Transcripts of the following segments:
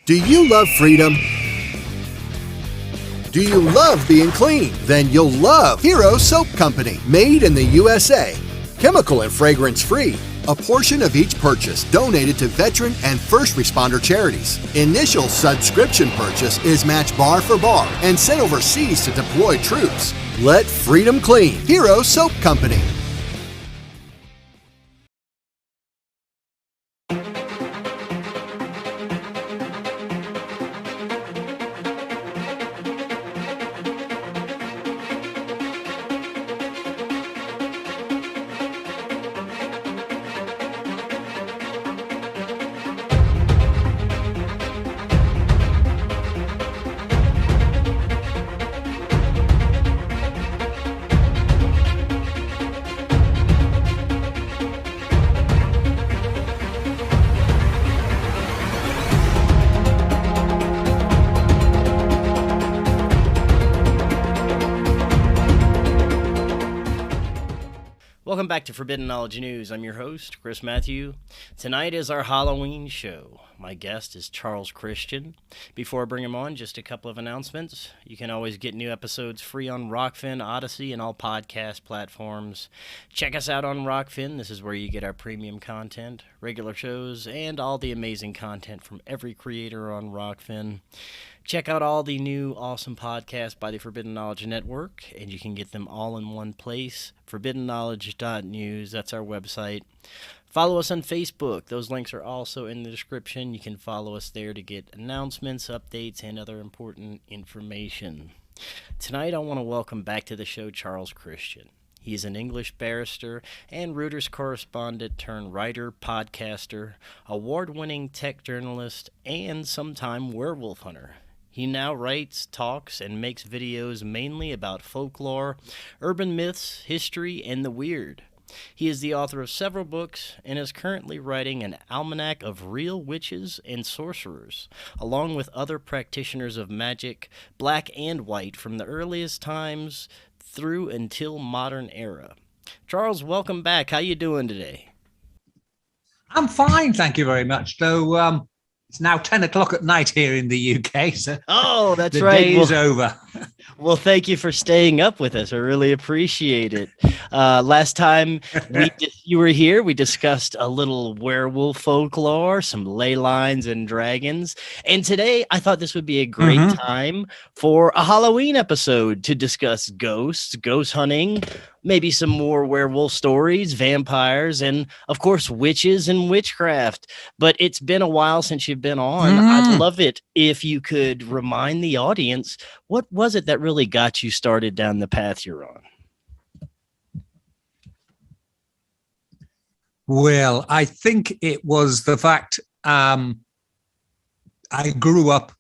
Do you love freedom? Do you love being clean? Then you'll love Hero Soap Company, made in the USA. Chemical and fragrance free. A portion of each purchase donated to veteran and first responder charities. Initial subscription purchase is matched bar for bar and sent overseas to deploy troops. Let freedom clean. Hero Soap Company. Welcome back to Forbidden Knowledge News. I'm your host, Chris Matthew. Tonight is our Halloween show. My guest is Charles Christian. Before I bring him on, just a couple of announcements. You can always get new episodes free on Rokfin, Odysee, and all podcast platforms. Check us out on Rokfin. This is where you get our premium content, regular shows, and all the amazing content from every creator on Rokfin. Check out all the new awesome podcasts by the Forbidden Knowledge Network, and you can get them all in one place, forbiddenknowledge.news. That's our website. Follow us on Facebook. Those links are also in the description. You can follow us there to get announcements, updates, and other important information. Tonight, I want to welcome back to the show Charles Christian. He is an English barrister and Reuters correspondent turned writer, podcaster, award-winning tech journalist, and sometime werewolf hunter. He now writes, talks, and makes videos mainly about folklore, urban myths, history, and the weird. He is the author of several books and is currently writing an almanac of real witches and sorcerers, along with other practitioners of magic, black and white, from the earliest times through until modern era. Charles, welcome back. How you doing today? I'm fine, thank you very much. Though it's now 10 o'clock at night here in the UK, so that's the right. day is over. Well, thank you for staying up with us. I really appreciate it. Last time you were here, we discussed a little werewolf folklore, some ley lines and dragons. And today, I thought this would be a great time for a Halloween episode to discuss ghosts, ghost hunting, maybe some more werewolf stories, vampires, and, of course, witches and witchcraft. But it's been a while since you've been on. I'd love it if you could remind the audience, what was it that really got you started down the path you're on? Well, I think it was the fact I grew up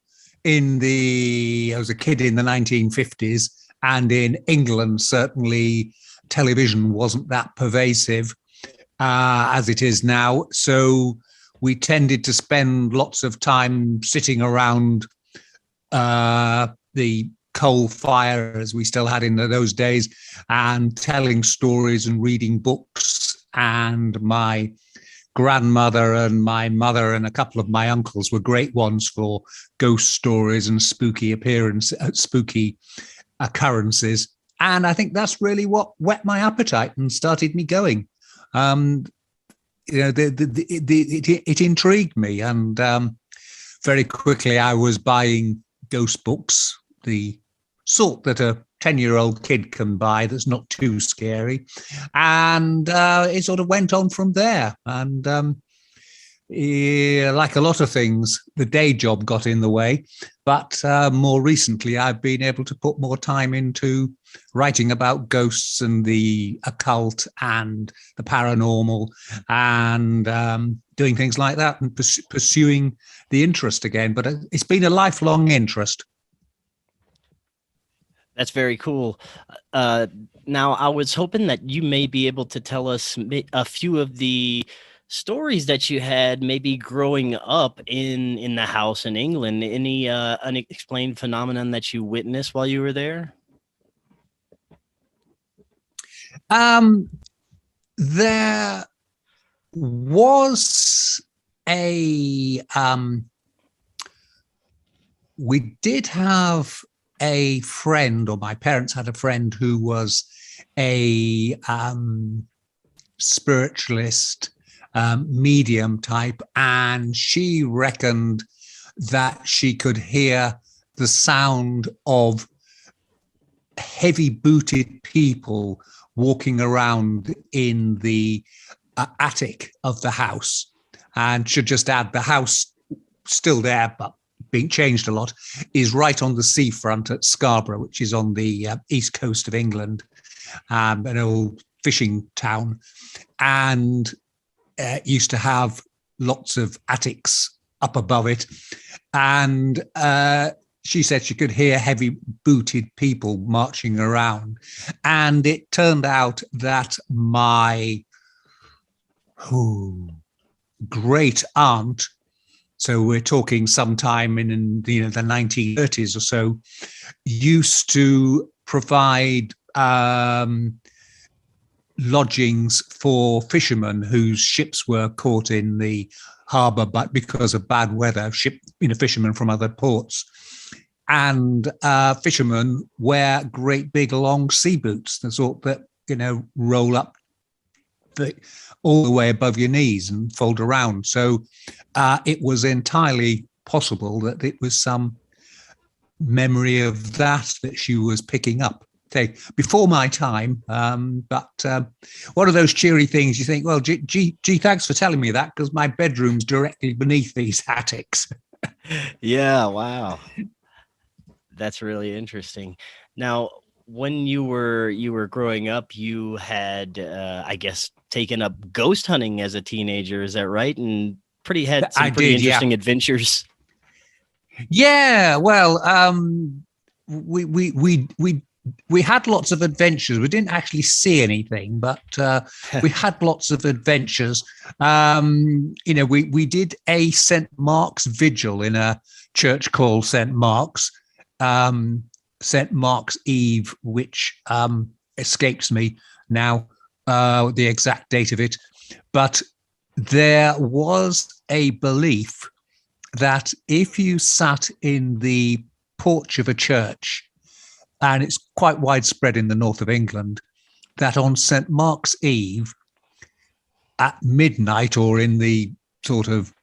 I was a kid in the 1950s, and in England, certainly television wasn't that pervasive as it is now. So we tended to spend lots of time sitting around the coal fire, as we still had in those days, and telling stories and reading books. And my grandmother and my mother and a couple of my uncles were great ones for ghost stories and spooky occurrences. And I think that's really what whet my appetite and started me going. It intrigued me, and very quickly I was buying ghost books, the sort that a 10-year-old kid can buy that's not too scary. And it sort of went on from there. And like a lot of things, the day job got in the way. But more recently, I've been able to put more time into writing about ghosts and the occult and the paranormal, and doing things like that, and pursuing the interest again. But it's been a lifelong interest. That's very cool. Now, I was hoping that you may be able to tell us a few of the stories that you had maybe growing up in the house in England. Any unexplained phenomenon that you witnessed while you were there? There was a we did have a friend, or my parents had a friend who was a spiritualist, medium type, and she reckoned that she could hear the sound of heavy booted people walking around in the attic of the house. And should just add, the house still there, but being changed a lot, is right on the seafront at Scarborough, which is on the east coast of England, an old fishing town, and used to have lots of attics up above it. And she said she could hear heavy booted people marching around. And it turned out that my great aunt, so we're talking sometime in the 1930s or so, used to provide lodgings for fishermen whose ships were caught in the harbour, but because of bad weather, fishermen from other ports. And fishermen wear great big long sea boots, the sort that roll up all the way above your knees and fold around. So it was entirely possible that it was some memory of that she was picking up. Say, before my time, but one of those cheery things you think, well, gee, thanks for telling me that, because my bedroom's directly beneath these attics. Yeah, wow. That's really interesting. Now, when you were growing up, you had, I guess, taken up ghost hunting as a teenager. Is that right? And had some pretty interesting adventures. Yeah, well, we had lots of adventures. We didn't actually see anything, but we had lots of adventures. We did a St. Mark's vigil in a church called St. Mark's. St. Mark's Eve, which escapes me now, the exact date of it. But there was a belief that if you sat in the porch of a church, and it's quite widespread in the north of England, that on St. Mark's Eve, at midnight or in the sort of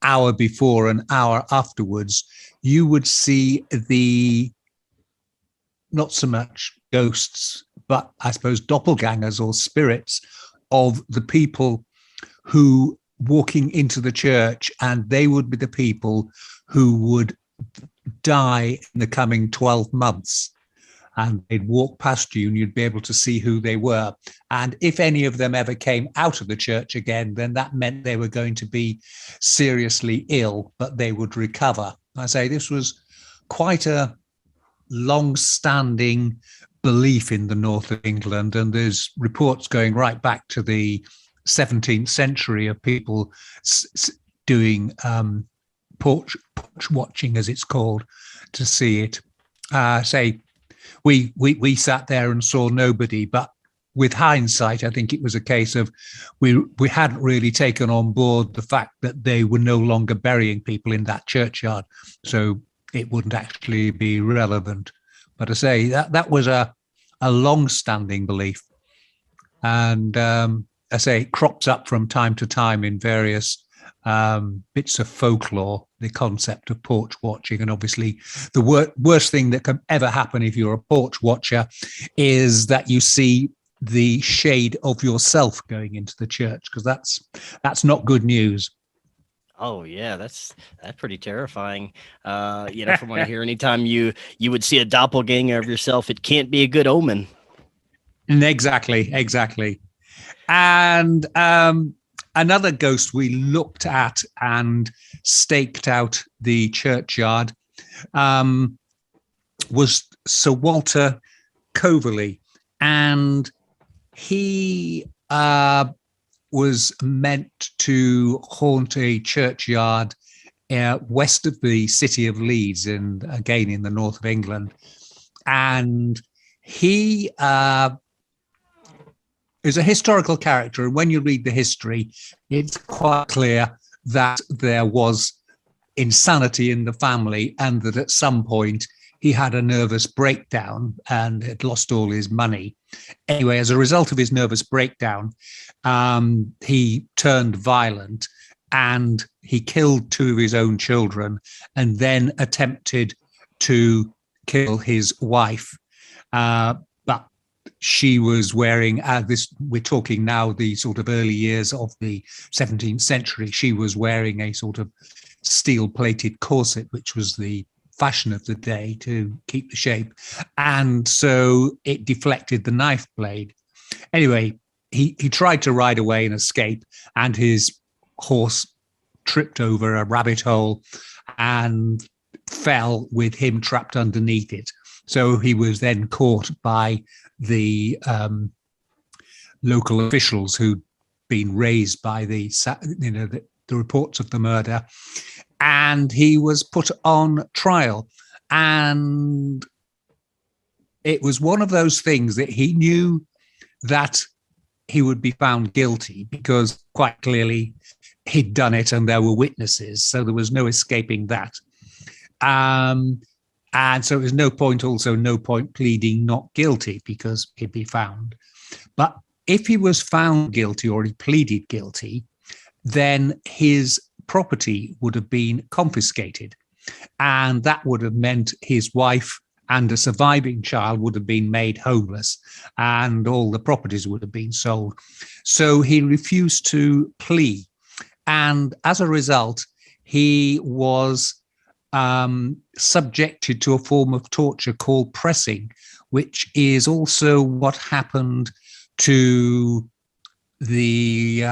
hour before and hour afterwards, you would see not so much ghosts, but I suppose doppelgangers or spirits of the people who walking into the church, and they would be the people who would die in the coming 12 months. And they'd walk past you and you'd be able to see who they were. And if any of them ever came out of the church again, then that meant they were going to be seriously ill, but they would recover. I say this was quite a long-standing belief in the north of England, and there's reports going right back to the 17th century of people doing porch watching, as it's called, to see it. We sat there and saw nobody, but with hindsight, I think it was a case of we hadn't really taken on board the fact that they were no longer burying people in that churchyard, so it wouldn't actually be relevant. But I say that was a long-standing belief, and I say it crops up from time to time in various bits of folklore, the concept of porch watching. And obviously the worst thing that can ever happen if you're a porch watcher is that you see the shade of yourself going into the church, because that's not good news. Oh yeah, that's pretty terrifying. From what I hear, anytime you would see a doppelganger of yourself, it can't be a good omen. Exactly. And another ghost we looked at and staked out the churchyard was Sir Walter Coverley, and he was meant to haunt a churchyard west of the city of Leeds, and again in the north of England. And he is a historical character, and when you read the history, it's quite clear that there was insanity in the family, and that at some point he had a nervous breakdown and had lost all his money. Anyway, as a result of his nervous breakdown, he turned violent and he killed 2 of his own children and then attempted to kill his wife. But she was wearing we're talking now the sort of early years of the 17th century. She was wearing a sort of steel-plated corset, which was the fashion of the day to keep the shape. And so it deflected the knife blade. Anyway, he tried to ride away and escape, and his horse tripped over a rabbit hole and fell with him trapped underneath it. So he was then caught by the local officials who'd been raised by the reports of the murder, and he was put on trial. And it was one of those things that he knew that he would be found guilty, because quite clearly he'd done it and there were witnesses, so there was no escaping that. And so there's no point pleading not guilty, because he'd be found. But if he was found guilty or he pleaded guilty, then his property would have been confiscated. And that would have meant his wife and a surviving child would have been made homeless, and all the properties would have been sold. So he refused to plea. And as a result, he was subjected to a form of torture called pressing, which is also what happened to the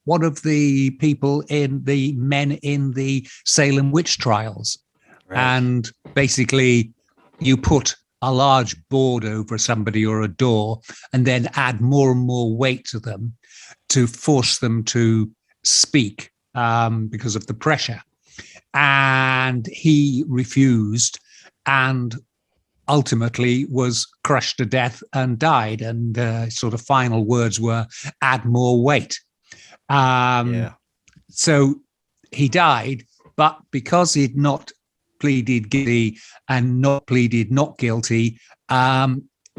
one of the people the men in the Salem witch trials. Right. And basically you put a large board over somebody or a door and then add more and more weight to them to force them to speak because of the pressure. And he refused and ultimately was crushed to death and died. And sort of final words were, add more weight. So he died, but because he'd not pleaded guilty and not pleaded not guilty,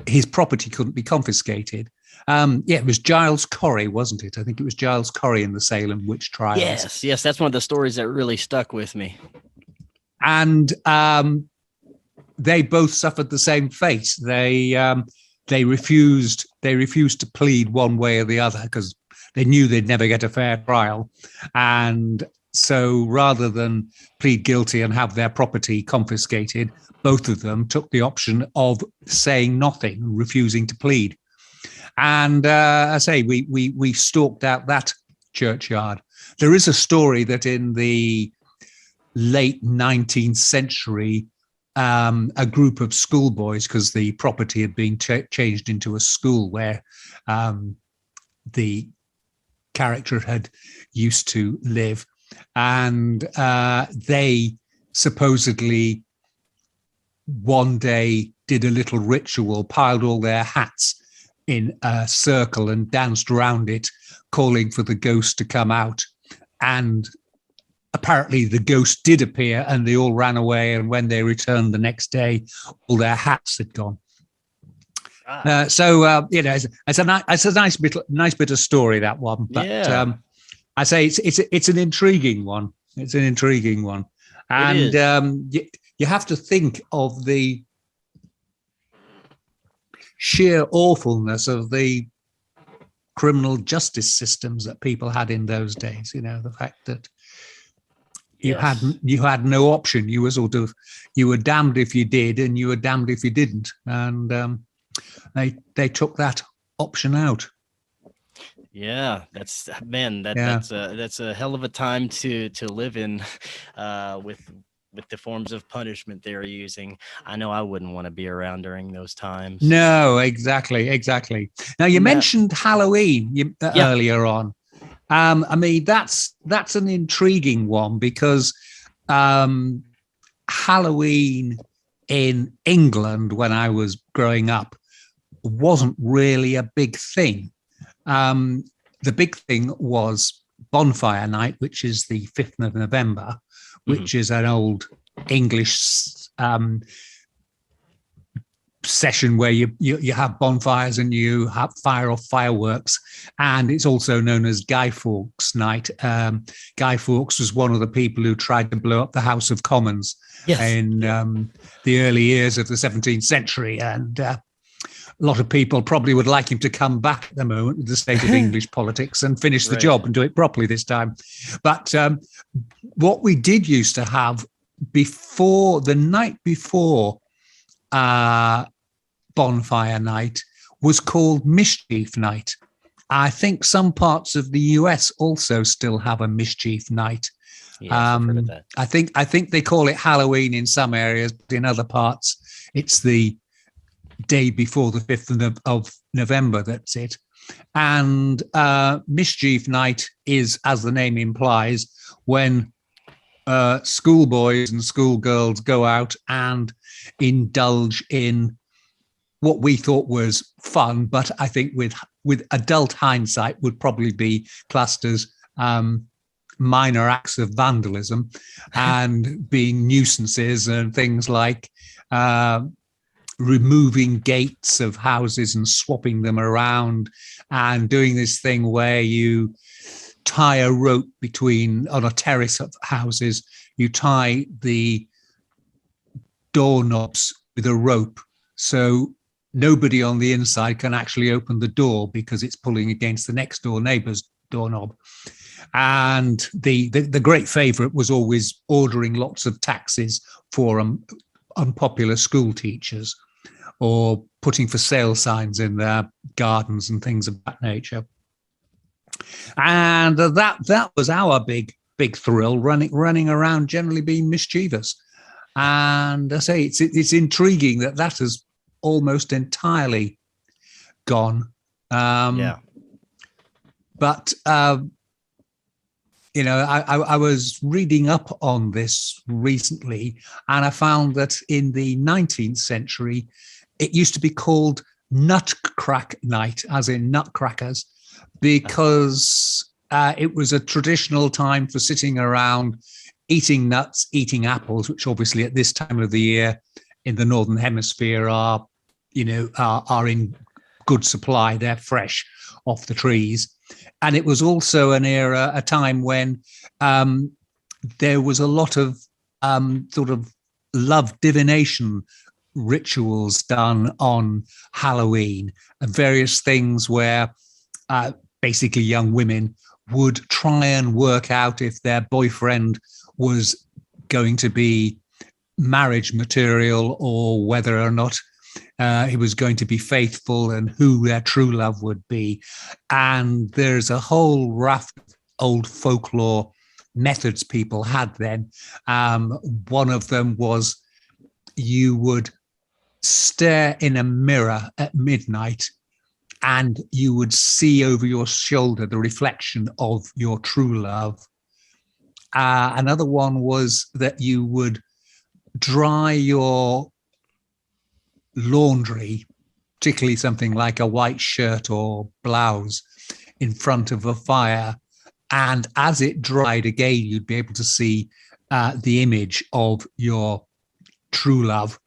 his property couldn't be confiscated. It was Giles Corey, wasn't it? I think it was Giles Corey in the Salem witch trials. Yes, that's one of the stories that really stuck with me. And they both suffered the same fate. They refused to plead one way or the other because they knew they'd never get a fair trial. And so rather than plead guilty and have their property confiscated, both of them took the option of saying nothing, refusing to plead. And I say, we stalked out that churchyard. There is a story that in the late 19th century, a group of schoolboys, because the property had been changed into a school where the character had used to live, and they supposedly one day did a little ritual, piled all their hats in a circle and danced around it, calling for the ghost to come out. And apparently the ghost did appear and they all ran away. And when they returned the next day, all their hats had gone. It's a nice bit of story, that one. But yeah. I say it's an intriguing one. It's an intriguing one. And you have to think of the sheer awfulness of the criminal justice systems that people had in those days. You know, the fact that you had no option. You were damned if you did, and you were damned if you didn't. And they took that option out. Yeah, that's a hell of a time to live in, with the forms of punishment they were using. I know I wouldn't want to be around during those times. No, exactly. Now you mentioned Halloween earlier on. I mean, that's an intriguing one because Halloween in England when I was growing up wasn't really a big thing. The big thing was bonfire night, which is the 5th of November, which is an old English session where you have bonfires and you have fire off fireworks, and it's also known as Guy Fawkes Night. Guy Fawkes was one of the people who tried to blow up the House of Commons in the early years of the 17th century, and a lot of people probably would like him to come back at the moment with the state of English politics and finish the job and do it properly this time. But what we did used to have before, the night before bonfire night, was called Mischief Night. I think some parts of the US also still have a Mischief Night. I've heard of that. I think they call it Halloween in some areas, but in other parts it's the day before the 5th of November. That's it. And Mischief Night is, as the name implies, when schoolboys and schoolgirls go out and indulge in what we thought was fun, but I think with adult hindsight would probably be classed as minor acts of vandalism and being nuisances, and things like removing gates of houses and swapping them around, and doing this thing where you tie a rope on a terrace of houses, you tie the doorknobs with a rope, so nobody on the inside can actually open the door because it's pulling against the next door neighbor's doorknob. And the great favorite was always ordering lots of taxis for unpopular school teachers, or putting for sale signs in their gardens and things of that nature. And that was our big thrill, running around, generally being mischievous. And I say it's intriguing that has almost entirely gone. But I was reading up on this recently, and I found that in the 19th century, it used to be called Nutcrack Night, as in nutcrackers, because it was a traditional time for sitting around, eating nuts, eating apples, which obviously at this time of the year in the Northern Hemisphere are in good supply. They're fresh off the trees. And it was also a time when there was a lot of sort of love divination rituals done on Halloween, and various things where basically young women would try and work out if their boyfriend was going to be marriage material, or whether or not he was going to be faithful, and who their true love would be. And there's a whole raft of old folklore methods people had then. One of them was you would stare in a mirror at midnight, and you would see over your shoulder the reflection of your true love. Another one was that you would dry your laundry, particularly something like a white shirt or blouse, in front of a fire, and as it dried again, you'd be able to see the image of your true love.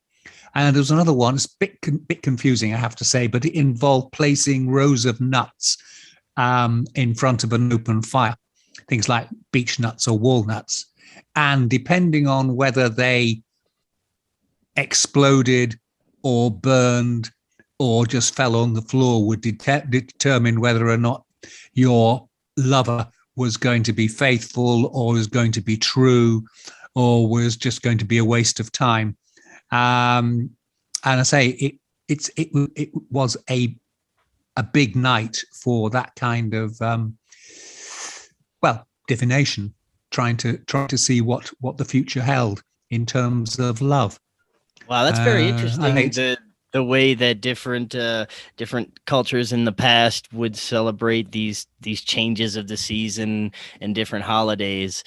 And there was another one, it's a bit confusing, I have to say, but it involved placing rows of nuts in front of an open fire, things like beech nuts or walnuts, and depending on whether they exploded or burned or just fell on the floor would determine whether or not your lover was going to be faithful, or was going to be true, or was just going to be a waste of time. And I say it was a big night for that kind of divination, trying to see what the future held in terms of love. Wow, that's very interesting. the way that different cultures in the past would celebrate these changes of the season and different holidays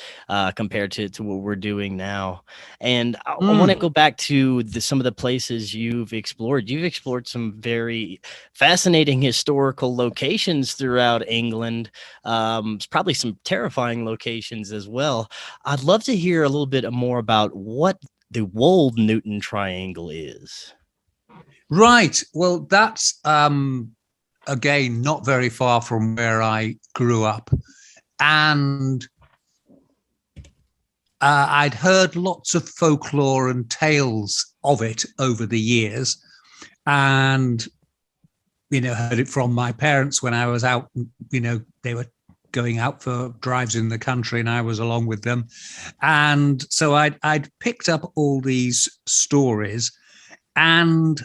compared to what we're doing now. And I want to go back to some of the places you've explored. You've explored some very fascinating historical locations throughout England. Probably some terrifying locations as well. I'd love to hear a little bit more about what the Wold Newton Triangle is. Right. Well, that's again not very far from where I grew up, and I'd heard lots of folklore and tales of it over the years, and heard it from my parents when I was out. They were going out for drives in the country, and I was along with them, and so I'd picked up all these stories, and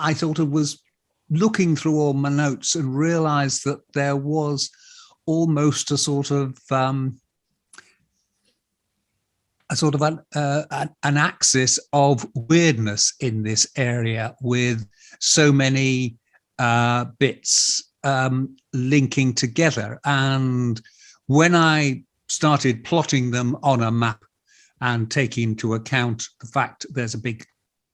I sort of was looking through all my notes and realized that there was almost a sort of an axis of weirdness in this area, with so many bits linking together. And when I started plotting them on a map and taking into account the fact there's a big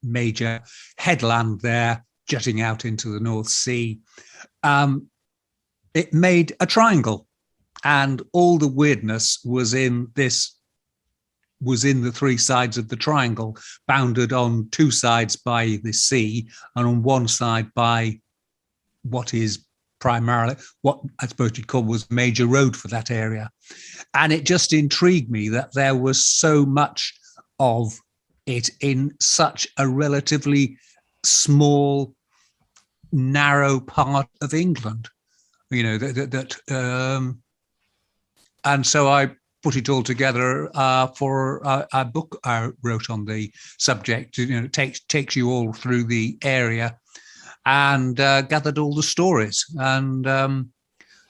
major headland there jutting out into the North Sea, it made a triangle, and all the weirdness was in the three sides of the triangle, bounded on two sides by the sea and on one side by what is primarily what I suppose you'd call was major road for that area. And it just intrigued me that there was so much of it in such a relatively small, narrow part of England, and so I put it all together for a book I wrote on the subject. It takes you all through the area, and gathered all the stories, and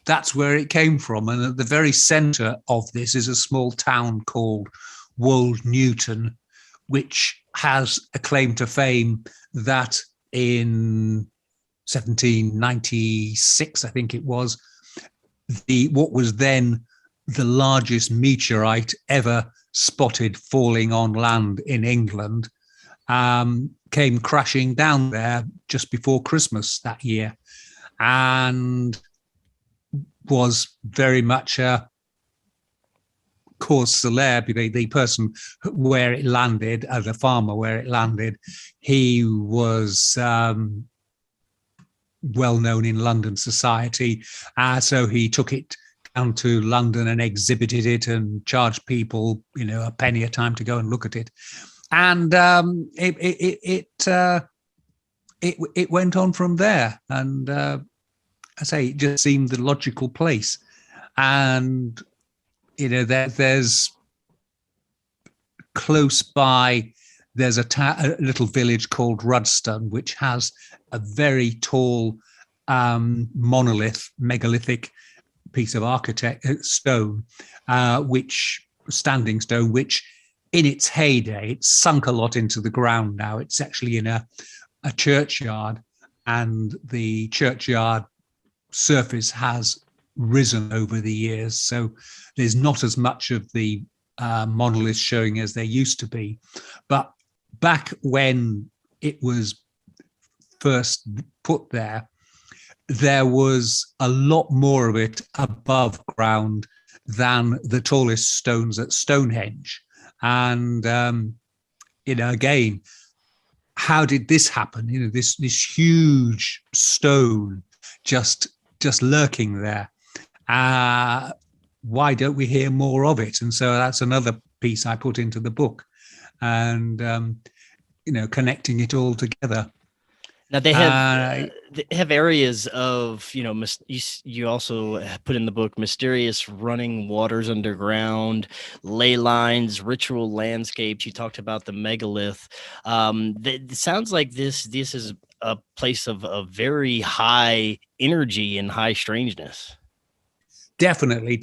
that's where it came from. And at the very centre of this is a small town called Wold Newton, which has a claim to fame that in 1796, I think it was, what was then the largest meteorite ever spotted falling on land in England came crashing down there just before Christmas that year, and was very much a cause célèbre. The person where it landed, the farmer where it landed, he was well known in London society, so he took it down to London and exhibited it and charged people, a penny a time to go and look at it. And it went on from there. And I say it just seemed the logical place. And there's close by, there's a little village called Rudston, which has a very tall monolith, megalithic piece of stone, standing stone, which in its heyday, it's sunk a lot into the ground now. It's actually in a churchyard, and the churchyard surface has risen over the years. So there's not as much of the monolith showing as there used to be. But back when it was first put there, there was a lot more of it above ground than the tallest stones at Stonehenge. And, again, how did this happen? This huge stone just lurking there. Why don't we hear more of it? And so that's another piece I put into the book, and, connecting it all together. Now they have areas of, you also put in the book mysterious running waters underground, ley lines, ritual landscapes. You talked about the megalith. It sounds like this is a place of very high energy and high strangeness. Definitely.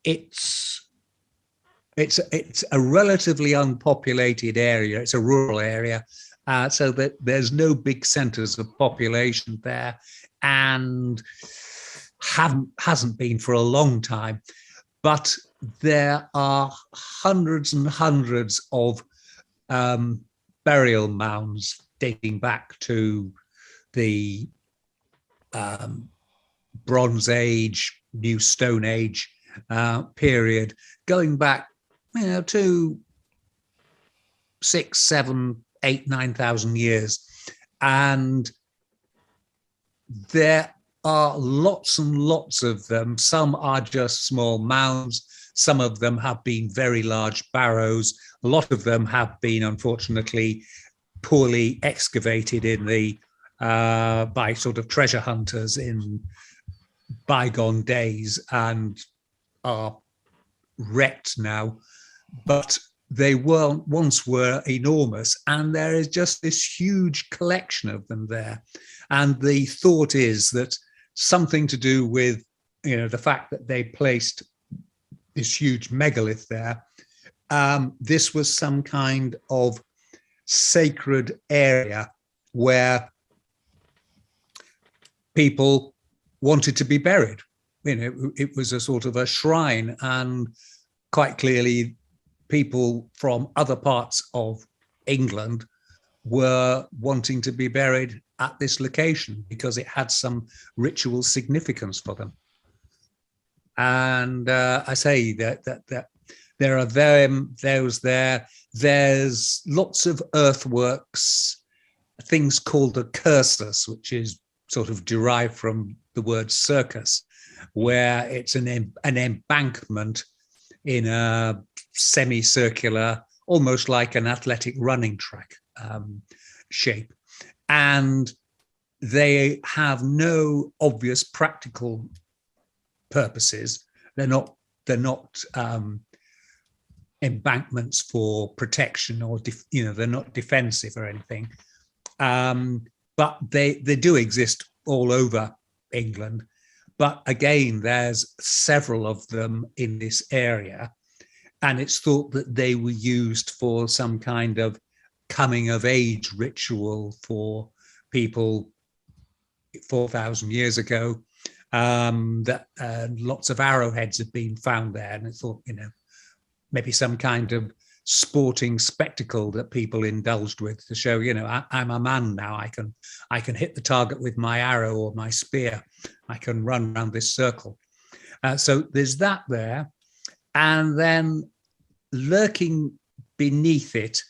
It's it's a relatively unpopulated area. It's a rural area, so that there's no big centres of population there, and hasn't been for a long time. But there are hundreds and hundreds of burial mounds dating back to the Bronze Age, New Stone Age period, going back, to 6, 7, 8, 9,000 years. And there are lots and lots of them. Some are just small mounds. Some of them have been very large barrows. A lot of them have been, unfortunately, poorly excavated in the by sort of treasure hunters in bygone days and are wrecked now. But they once were enormous, and there is just this huge collection of them there. And the thought is that something to do with, the fact that they placed this huge megalith there, this was some kind of sacred area where people wanted to be buried. It was a sort of a shrine, and quite clearly people from other parts of England were wanting to be buried at this location because it had some ritual significance for them. And I say that there are there's lots of earthworks, things called a cursus, which is sort of derived from the word circus, where it's an embankment in a semicircular, almost like an athletic running track shape. And they have no obvious practical purposes. They're not embankments for protection or they're not defensive or anything. But they do exist all over England. But again, there's several of them in this area, and it's thought that they were used for some kind of coming of age ritual for people 4,000 years ago. That lots of arrowheads have been found there, and it's thought, maybe some kind of sporting spectacle that people indulged with to show, I'm a man now. I can hit the target with my arrow or my spear. I can run around this circle. So there's that there, and then lurking beneath it,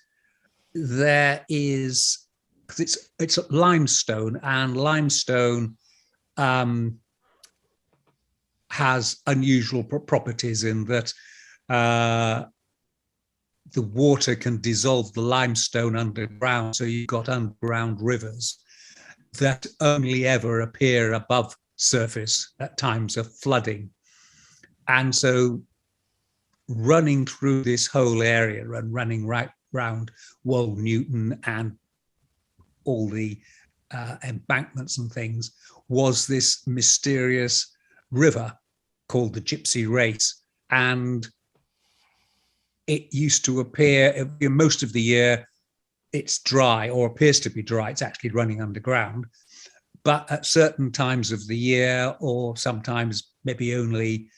there is, because it's limestone, and limestone has unusual properties in that the water can dissolve the limestone underground. So you've got underground rivers that only ever appear above surface at times of flooding. And so running through this whole area and running right round Wold Newton and all the embankments and things was this mysterious river called the Gypsy Race. And it used to appear, most of the year it's dry, or appears to be dry. It's actually running underground. But at certain times of the year, or sometimes maybe only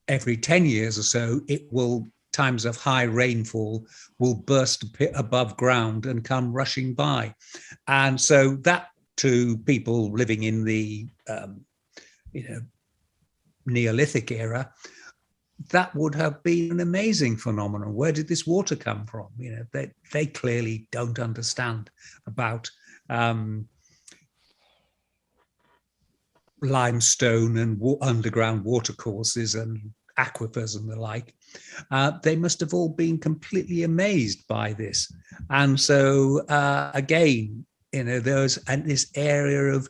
every 10 years or so, it will, times of high rainfall, will burst above ground and come rushing by. And so that, to people living in the Neolithic era, that would have been an amazing phenomenon. Where did this water come from? They clearly don't understand about limestone and underground watercourses and aquifers and the like. They must have all been completely amazed by this. And so again, there's this area of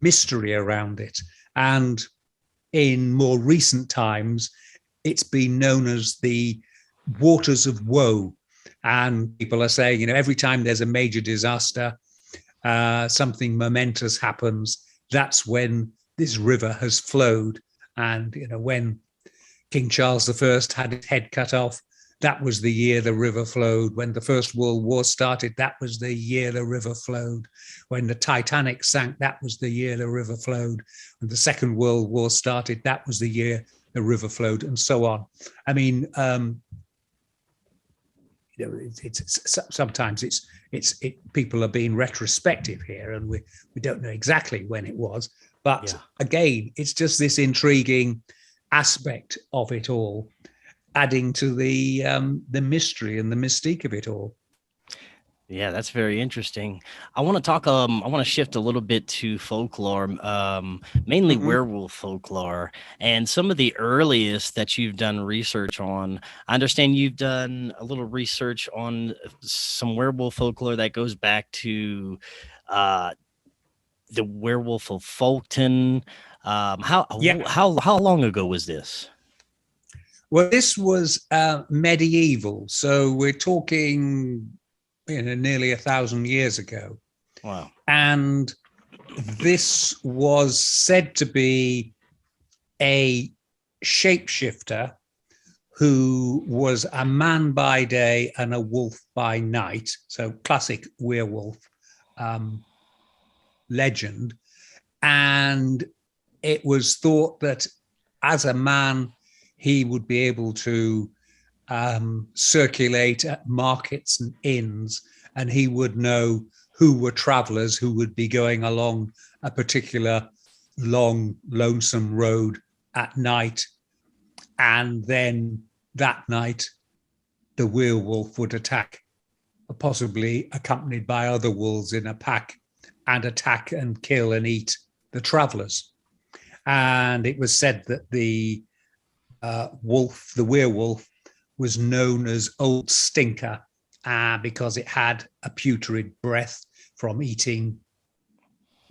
mystery around it. And in more recent times, it's been known as the Waters of Woe. And people are saying, every time there's a major disaster, something momentous happens, that's when this river has flowed. And, when King Charles I had his head cut off. That was the year the river flowed. When the First World War started, that was the year the river flowed. When the Titanic sank, that was the year the river flowed. When the Second World War started, that was the year the river flowed, and so on. I mean, sometimes people are being retrospective here, and we don't know exactly when it was. But again, it's just this intriguing aspect of it all, adding to the mystery and the mystique of it all. Yeah, that's very interesting. I want to talk. I want to shift a little bit to folklore, mainly werewolf folklore, and some of the earliest that you've done research on. I understand you've done a little research on some werewolf folklore that goes back to the werewolf of Fulton. How long ago was this? Well, this was medieval, so we're talking nearly 1,000 years ago. Wow. And this was said to be a shapeshifter who was a man by day and a wolf by night. So classic werewolf legend. And it was thought that as a man, he would be able to circulate at markets and inns, and he would know who were travelers who would be going along a particular long, lonesome road at night. And then that night, the werewolf would attack, possibly accompanied by other wolves in a pack, and attack and kill and eat the travelers. And it was said that the werewolf, was known as Old Stinker because it had a putrid breath from eating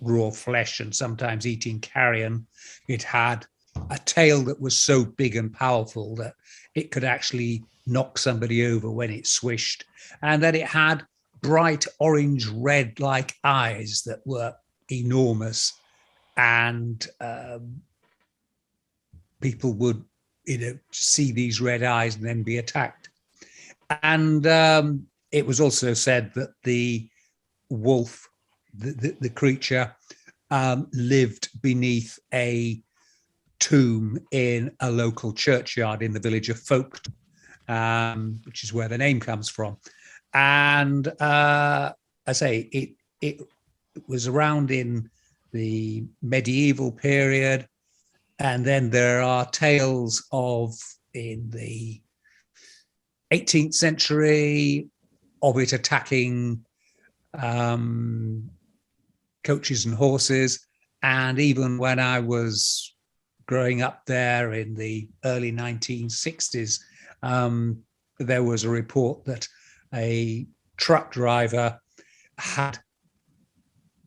raw flesh and sometimes eating carrion. It had a tail that was so big and powerful that it could actually knock somebody over when it swished, and that it had bright orange red like eyes that were enormous, and people would see these red eyes and then be attacked. And it was also said that the wolf, the creature, lived beneath a tomb in a local churchyard in the village of Folklore, which is where the name comes from. And I say it was around in the medieval period. And then there are tales of, in the 18th century, of it attacking coaches and horses. And even when I was growing up there in the early 1960s, there was a report that a truck driver had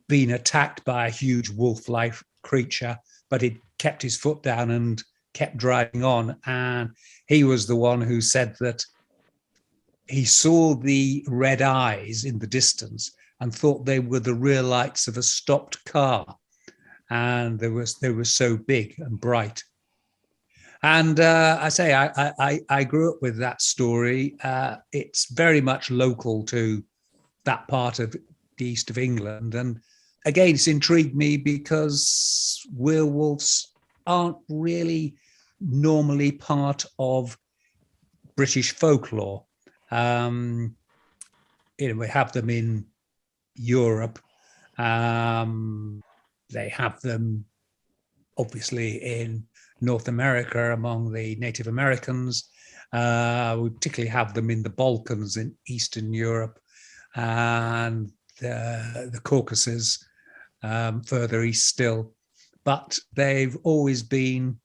been attacked by a huge wolf-like creature, but it kept his foot down and kept driving on. And he was the one who said that he saw the red eyes in the distance and thought they were the rear lights of a stopped car. And they were so big and bright. And I grew up with that story. It's very much local to that part of the east of England. And again, it's intrigued me because werewolves aren't really normally part of British folklore. We have them in Europe. They have them obviously in North America among the Native Americans. We particularly have them in the Balkans in Eastern Europe and the Caucasus further east still. But they've always been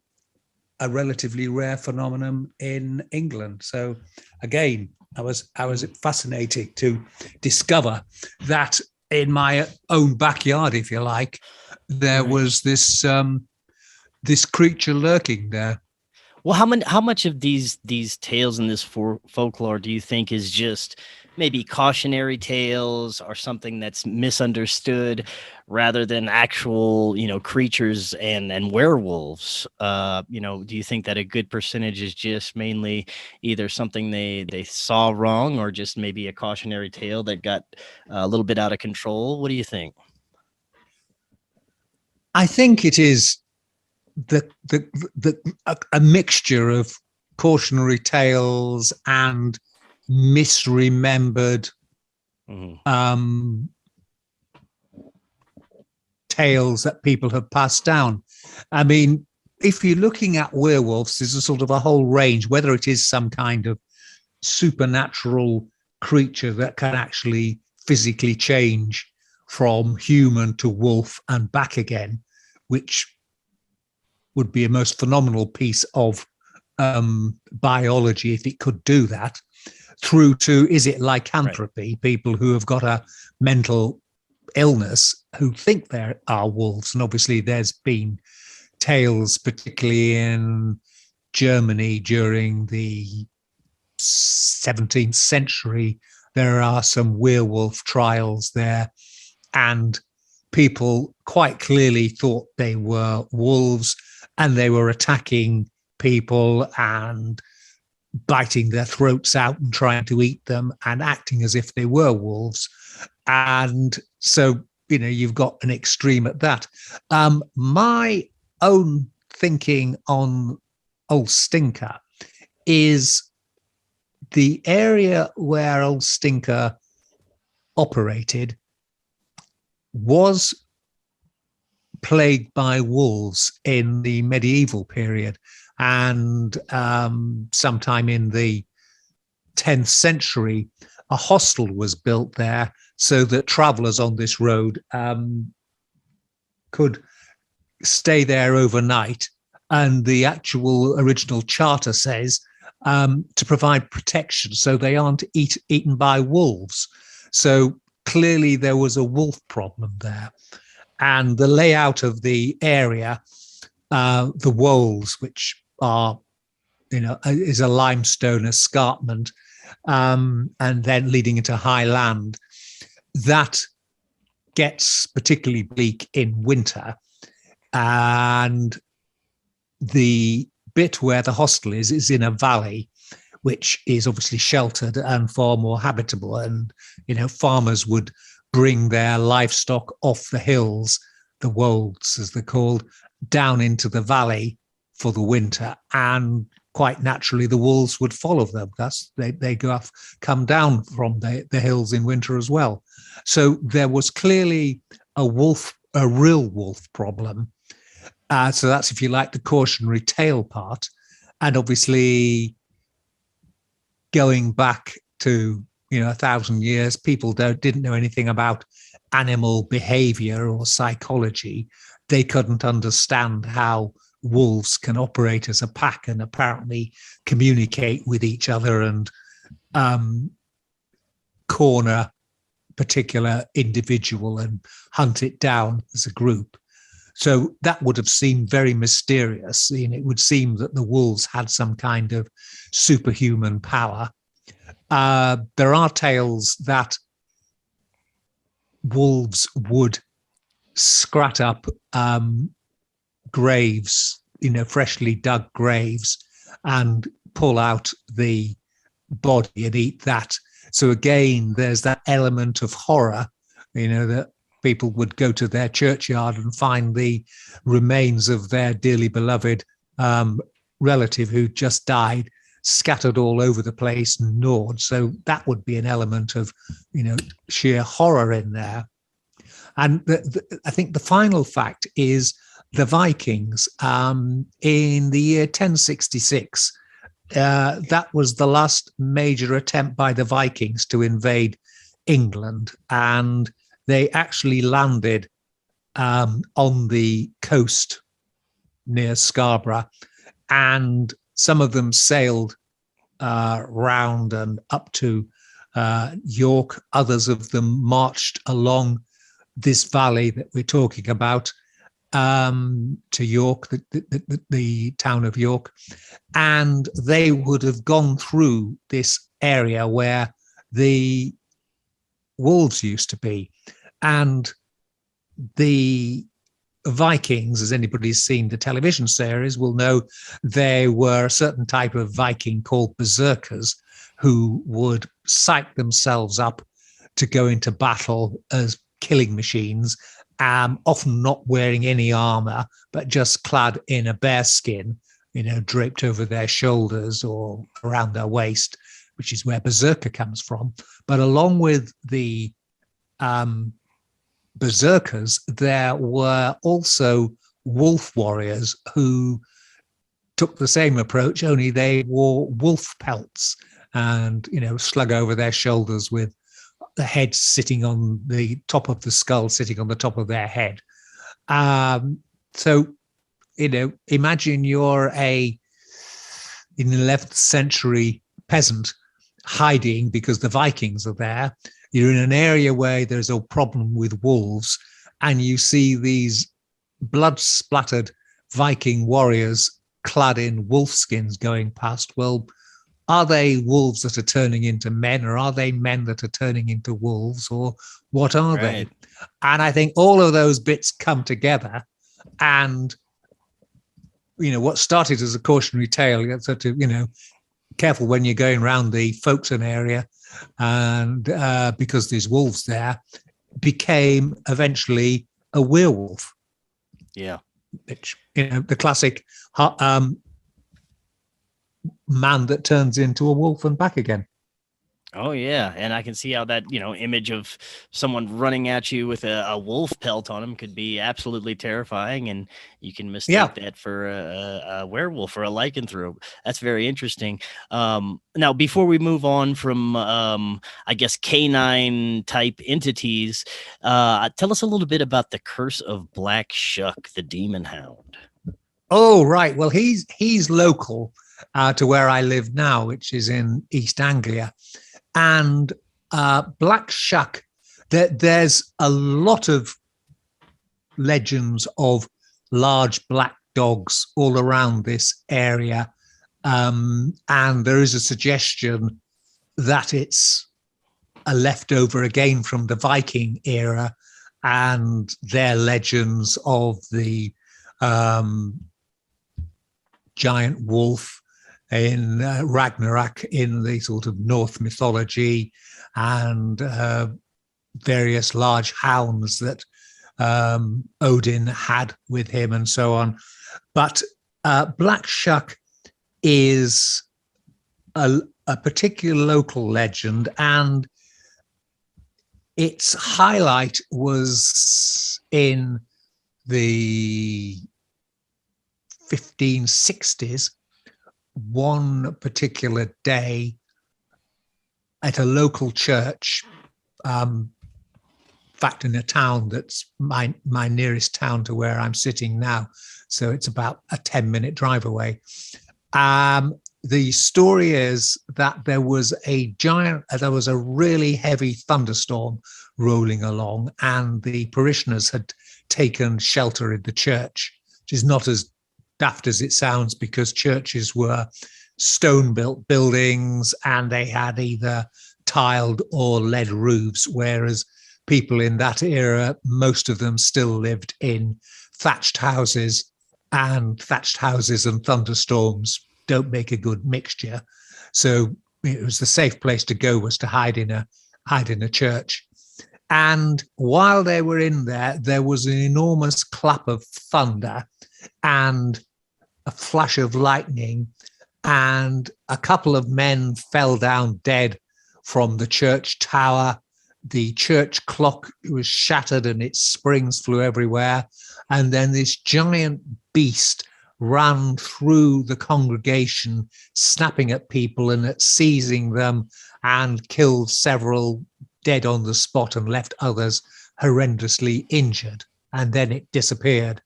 a relatively rare phenomenon in England. So again, I was fascinated to discover that in my own backyard, if you like, there was this this creature lurking there. Well, how much of these tales in this folklore do you think is just maybe cautionary tales or something that's misunderstood rather than actual, creatures and werewolves? Do you think that a good percentage is just mainly either something they saw wrong or just maybe a cautionary tale that got a little bit out of control? What do you think? I think it is a mixture of cautionary tales and misremembered tales that people have passed down. I mean, if you're looking at werewolves, there's a sort of a whole range, whether it is some kind of supernatural creature that can actually physically change from human to wolf and back again, which would be a most phenomenal piece of biology if it could do that, through to, is it lycanthropy, right? People who have got a mental illness who think there are wolves. And obviously there's been tales, particularly in Germany during the 17th century, there are some werewolf trials there, and people quite clearly thought they were wolves, and they were attacking people and biting their throats out and trying to eat them and acting as if they were wolves. And so, you've got an extreme at that. My own thinking on Old Stinker is the area where Old Stinker operated was plagued by wolves in the medieval period, and sometime in the 10th century, a hostel was built there so that travelers on this road could stay there overnight. And the actual original charter says to provide protection so they aren't eaten by wolves. So clearly there was a wolf problem there. And the layout of the area, the wolds, which are, is a limestone escarpment, and then leading into high land, that gets particularly bleak in winter. And the bit where the hostel is in a valley, which is obviously sheltered and far more habitable. And, farmers would bring their livestock off the hills, the wolds as they're called, down into the valley for the winter. And quite naturally, the wolves would follow them. Thus, they come down from the hills in winter as well. So there was clearly a real wolf problem. So that's, if you like, the cautionary tale part. And obviously, going back to 1,000 years, people didn't know anything about animal behavior or psychology. They couldn't understand how wolves can operate as a pack and apparently communicate with each other and corner particular individual and hunt it down as a group. So that would have seemed very mysterious. It would seem that the wolves had some kind of superhuman power. There are tales that wolves would scrat up graves, freshly dug graves, and pull out the body and eat that. So again, there's that element of horror, that people would go to their churchyard and find the remains of their dearly beloved relative who just died, scattered all over the place and gnawed. So that would be an element of, sheer horror in there. And I think the final fact is the Vikings in the year 1066. That was the last major attempt by the Vikings to invade England, and they actually landed on the coast near Scarborough, and some of them sailed round and up to York. Others of them marched along this valley that we're talking about to York, the town of York, and they would have gone through this area where the wolves used to be. And the Vikings, as anybody's seen the television series, will know there were a certain type of Viking called berserkers who would psych themselves up to go into battle as killing machines, often not wearing any armor, but just clad in a bear skin, draped over their shoulders or around their waist, which is where berserker comes from. But along with the berserkers, there were also wolf warriors who took the same approach, only they wore wolf pelts and, slung over their shoulders with the head sitting on the top of the skull, sitting on the top of their head. So, imagine you're in the 11th century peasant hiding because the Vikings are there. You're in an area where there's a problem with wolves, and you see these blood-splattered Viking warriors clad in wolf skins going past. Well, are they wolves that are turning into men, or are they men that are turning into wolves, or what are they? And I think all of those bits come together, and what started as a cautionary tale, sort of, careful when you're going around the Folkestone area, and because there's wolves there, became eventually a werewolf. Yeah. Which, the classic man that turns into a wolf and back again. Oh, yeah. And I can see how that, image of someone running at you with a wolf pelt on him could be absolutely terrifying. And you can mistake that for a werewolf or a lycanthrope. That's very interesting. Now, before we move on from, I guess, canine type entities, tell us a little bit about the curse of Black Shuck, the demon hound. Oh, right. Well, he's local to where I live now, which is in East Anglia. And Black Shuck, there's a lot of legends of large black dogs all around this area. And there is a suggestion that it's a leftover again from the Viking era and their legends of the giant wolf in Ragnarok, in the sort of Norse mythology, and various large hounds that Odin had with him and so on. But Black Shuck is a particular local legend, and its highlight was in the 1560s. One particular day at a local church, in fact, in a town that's my nearest town to where I'm sitting now, so it's about a 10-minute drive away. The story is that there was a really heavy thunderstorm rolling along, and the parishioners had taken shelter in the church, which is not as daft as it sounds, because churches were stone-built buildings and they had either tiled or lead roofs, whereas people in that era, most of them still lived in thatched houses, and thatched houses and thunderstorms don't make a good mixture. So it was the safe place to go, was to hide in a church. And while they were in there, there was an enormous clap of thunder and a flash of lightning, and a couple of men fell down dead from the church tower. The church clock was shattered and its springs flew everywhere. And then this giant beast ran through the congregation, snapping at people and at seizing them, and killed several dead on the spot and left others horrendously injured. And then it disappeared,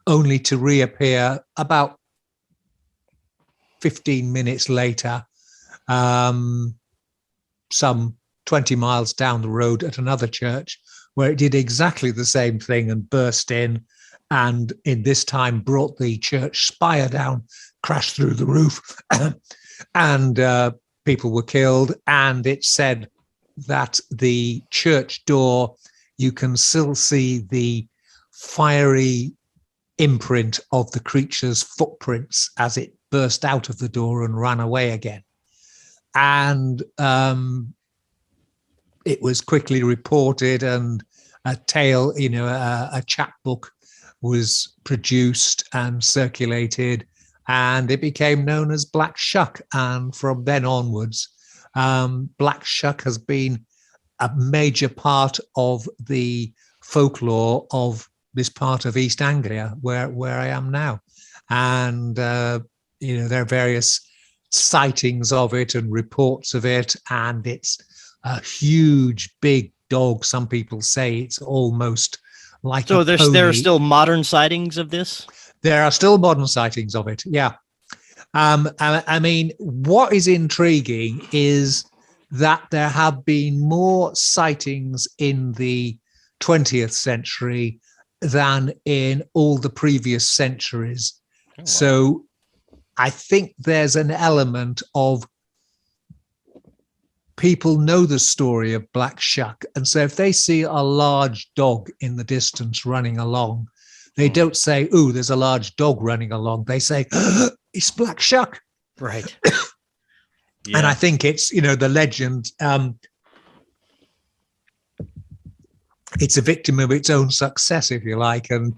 only to reappear about 15 minutes later, some 20 miles down the road at another church, where it did exactly the same thing and burst in, and in this time brought the church spire down, crashed through the roof, and people were killed, and it said that the church door, you can still see the fiery imprint of the creature's footprints as it burst out of the door and ran away again. And it was quickly reported, and a tale, a chapbook was produced and circulated, and it became known as Black Shuck. And from then onwards, Black Shuck has been a major part of the folklore of this part of East Anglia, where I am now. And there are various sightings of it and reports of it, and it's a huge, big dog. Some people say it's almost like so a pony. There are still modern sightings of this? There are still modern sightings of it, yeah. I mean, what is intriguing is that there have been more sightings in the 20th century than in all the previous centuries. Oh, wow. So I think there's an element of people know the story of Black Shuck. And so if they see a large dog in the distance running along, they don't say, "Ooh, there's a large dog running along." They say, "Oh, it's Black Shuck." Right. Yeah. And I think it's, the legend, it's a victim of its own success, if you like. And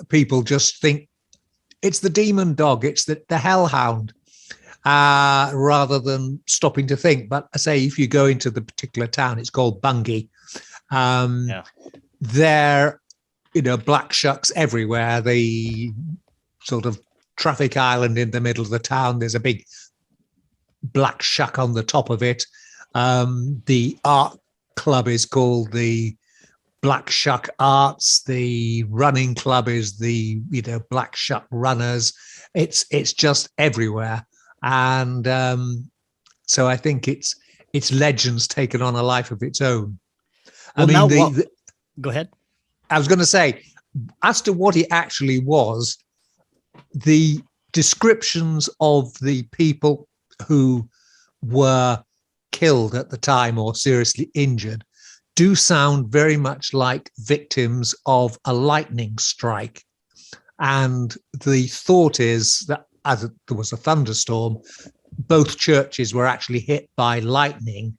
people just think it's the demon dog, it's the hellhound, rather than stopping to think. But I say, if you go into the particular town, it's called Bungay. There, Black Shucks everywhere. The sort of traffic island in the middle of the town, there's a big Black Shuck on the top of it. The art club is called the Black Shuck Arts. The running club is the Black Shuck Runners. It's just everywhere, and so I think it's legends taken on a life of its own. Well, go ahead. I was going to say, as to what it actually was, the descriptions of the people who were killed at the time or seriously injured do sound very much like victims of a lightning strike. And the thought is that as there was a thunderstorm, both churches were actually hit by lightning,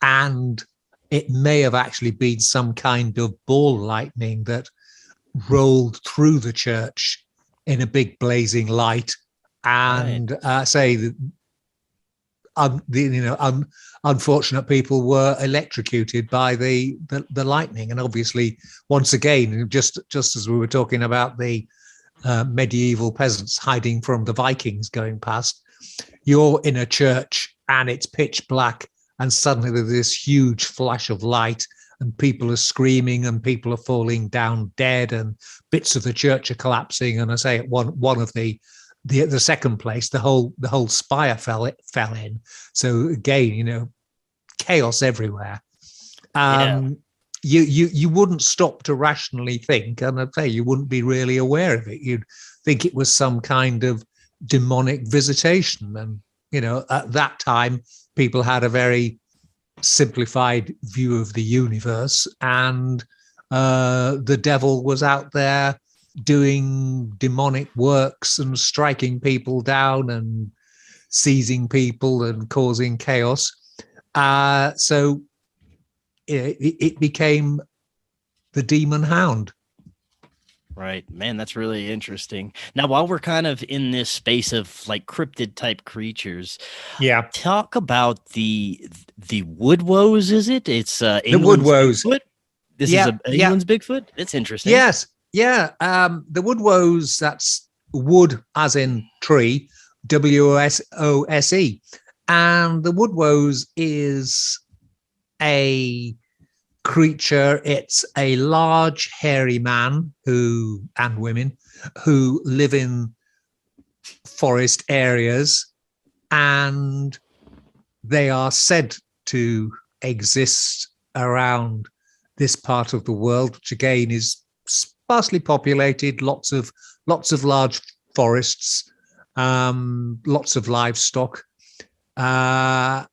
and it may have actually been some kind of ball lightning that rolled through the church in a big blazing light, and unfortunate people were electrocuted by the lightning. And obviously, once again, just as we were talking about the medieval peasants hiding from the Vikings going past, you're in a church and it's pitch black, and suddenly there's this huge flash of light, and people are screaming and people are falling down dead, and bits of the church are collapsing. And I say at one of the second place, the whole spire fell in. So again, chaos everywhere. You wouldn't stop to rationally think, and I'd say you wouldn't be really aware of it. You'd think it was some kind of demonic visitation. And at that time, people had a very simplified view of the universe, and the devil was out there doing demonic works and striking people down and seizing people and causing chaos. So it became the demon hound. Right, man, that's really interesting. Now, while we're kind of in this space of like cryptid type creatures, talk about the woodwoes. Is it? It's the woodwoes. Bigfoot? This is England's Bigfoot. It's interesting. Yes, yeah. The woodwoes. That's wood as in tree, WOSE, and the woodwoes is a creature. It's a large hairy man and women who live in forest areas, and they are said to exist around this part of the world, which again is sparsely populated, lots of large forests, lots of livestock. And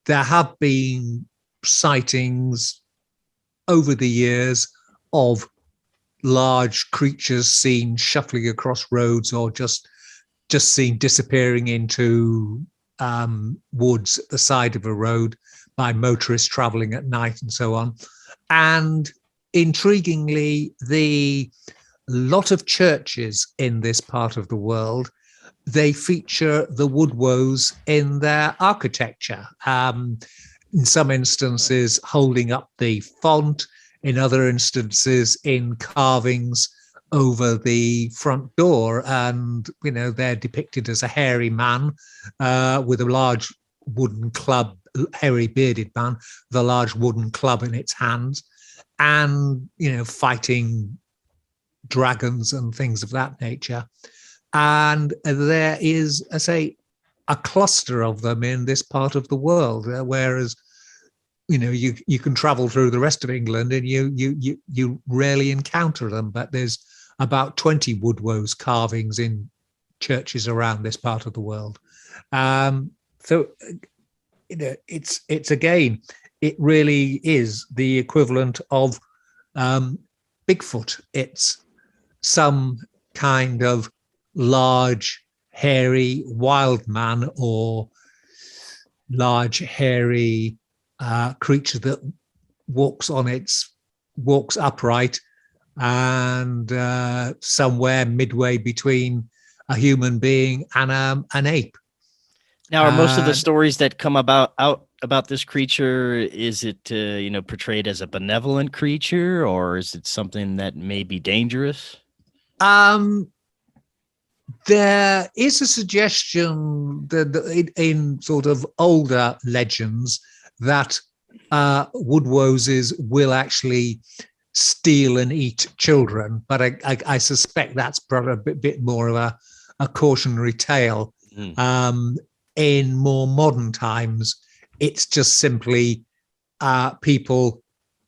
there have been sightings over the years of large creatures seen shuffling across roads or just seen disappearing into woods at the side of a road by motorists traveling at night and so on. And intriguingly, the lot of churches in this part of the world, they feature the wood woes in their architecture. In some instances, holding up the font, in other instances, in carvings over the front door. And, you know, they're depicted as a hairy man with a large wooden club, hairy bearded man with a large wooden club in its hands, and, you know, fighting dragons and things of that nature. And there is, I say, a cluster of them in this part of the world, whereas, you know, you can travel through the rest of England and you rarely encounter them. But there's about 20 wood woes carvings in churches around this part of the world. So, you know, it's again, it really is the equivalent of Bigfoot. It's some kind of large, hairy wild man or large, hairy creature that walks upright and somewhere midway between a human being and an ape. Now, are most of the stories that come about this creature, is it portrayed as a benevolent creature, or is it something that may be dangerous? There is a suggestion that in sort of older legends that wood woses will actually steal and eat children, but I suspect that's probably a bit more of a cautionary tale. In more modern times, it's just simply people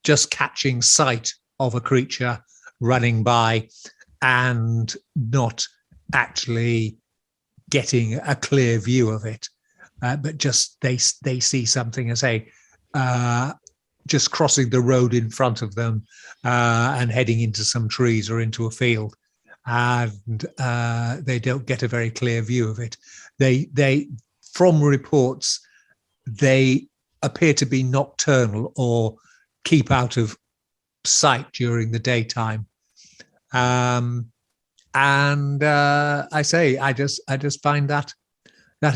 just catching sight of a creature running by and not actually getting a clear view of it, but just they see something, as say, just crossing the road in front of them and heading into some trees or into a field, and they don't get a very clear view of it. They from reports, they appear to be nocturnal or keep out of sight during the daytime. And I just find that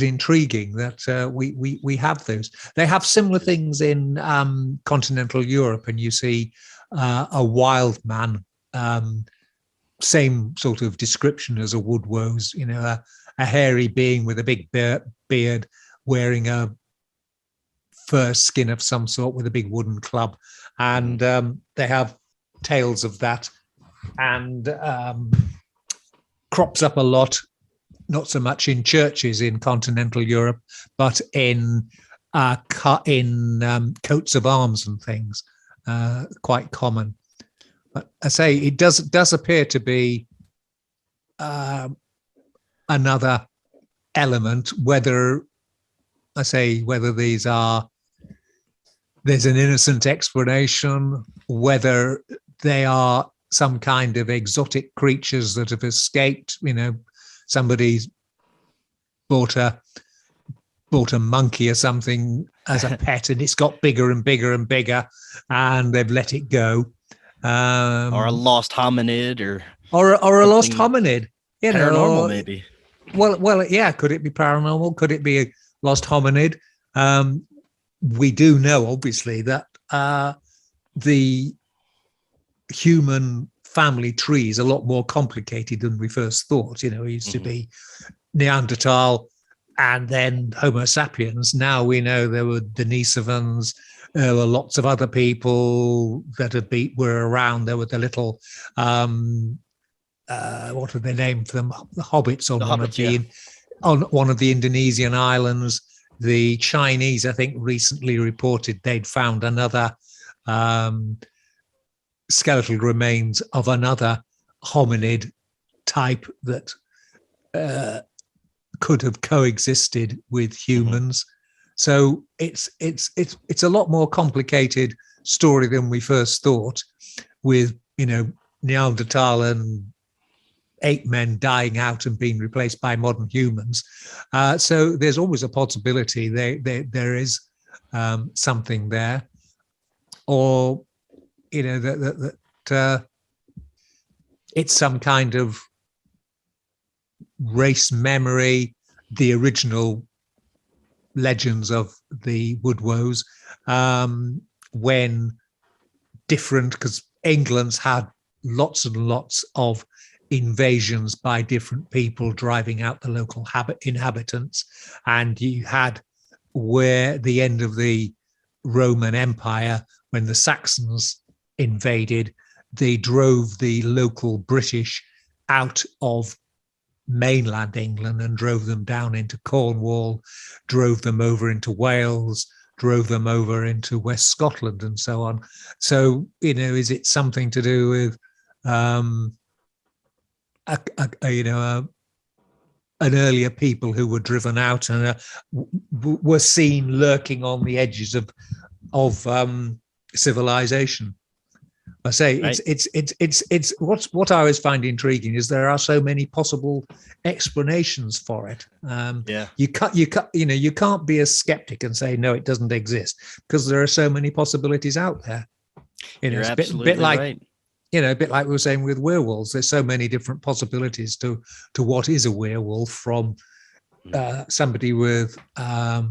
intriguing that we have those. They have similar things in continental Europe, and you see a wild man, same sort of description as a wood wose, you know, a hairy being with a big beard, wearing a fur skin of some sort with a big wooden club, and they have tales of that, and crops up a lot, not so much in churches in continental Europe, but in coats of arms and things, quite common. But I say it does appear to be another element, whether there's an innocent explanation, whether they are some kind of exotic creatures that have escaped. You know, somebody's bought a monkey or something as a pet, and it's got bigger and bigger and bigger, and they've let it go. Or a lost hominid, or a lost hominid. You know, paranormal maybe. Well, yeah. Could it be paranormal? Could it be a lost hominid? We do know, obviously, that the human family tree is a lot more complicated than we first thought. You know, it used to be Neanderthal and then Homo sapiens. Now we know there were Denisovans. There were lots of other people that were around. There were the little, what are they named for them? The hobbits on one of the Indonesian islands. The Chinese, I think, recently reported they'd found another skeletal remains of another hominid type that could have coexisted with humans. So it's a lot more complicated story than we first thought, with Neanderthal and ape men dying out and being replaced by modern humans. So there's always a possibility there is something there, or that it's some kind of race memory, the original legends of the Woodwoes, when different, because England's had lots and lots of invasions by different people driving out the local inhabitants, and you had where the end of the Roman Empire, when the Saxons invaded, they drove the local British out of mainland England and drove them down into Cornwall, drove them over into Wales, drove them over into West Scotland and so on. So, is it something to do with an earlier people who were driven out and were seen lurking on the edges of civilization? I say right. It's what I always find intriguing is there are so many possible explanations for it. You can't be a skeptic and say no, it doesn't exist, because there are so many possibilities out there. You're it's absolutely bit like right. A bit like we were saying with werewolves. There's so many different possibilities to what is a werewolf, from somebody with a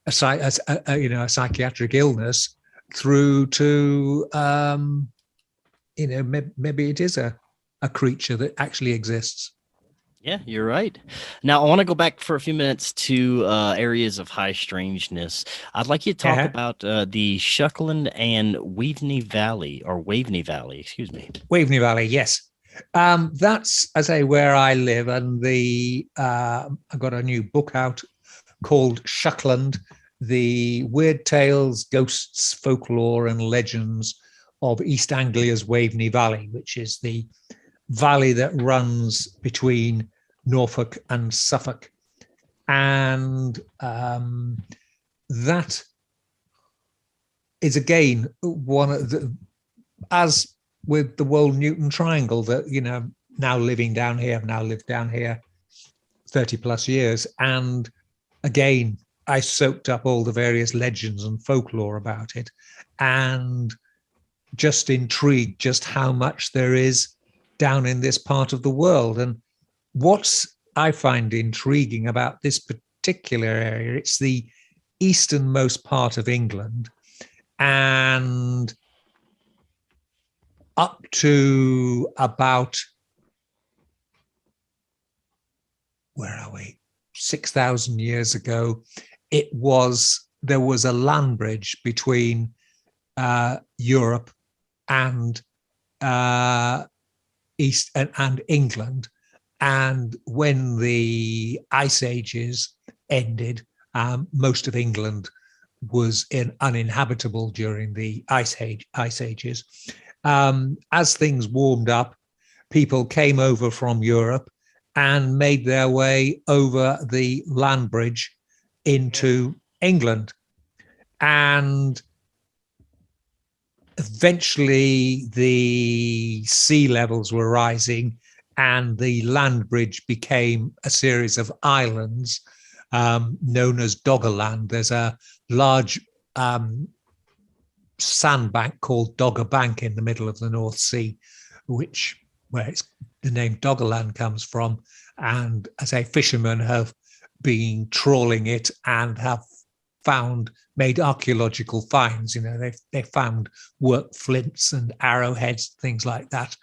psychiatric illness through to maybe it is a creature that actually exists. Yeah, you're right. Now, I want to go back for a few minutes to areas of high strangeness. I'd like you to talk about the Shuckland and Waveney Valley, excuse me. Waveney Valley, yes. That's, I say, where I live, and I've got a new book out called Shuckland, The Weird Tales, Ghosts, Folklore and Legends of East Anglia's Waveney Valley, which is the valley that runs between Norfolk and Suffolk. And that is, again, one of the, as with the Wold Newton Triangle, that, now living down here, I've now lived down here 30 plus years. And again, I soaked up all the various legends and folklore about it, and just intrigued just how much there is down in this part of the world. And what I find intriguing about this particular area, it's the easternmost part of England, and up to about, 6,000 years ago, there was a land bridge between Europe and East and England. And when the ice ages ended, most of England was uninhabitable during the ice ages. As things warmed up, people came over from Europe and made their way over the land bridge into England. And eventually the sea levels were rising, and the land bridge became a series of islands known as Doggerland. There's a large sandbank called Dogger Bank in the middle of the North Sea, where the name Doggerland comes from. And as I say, fishermen have been trawling it and have made archaeological finds. They found worked flints and arrowheads, things like that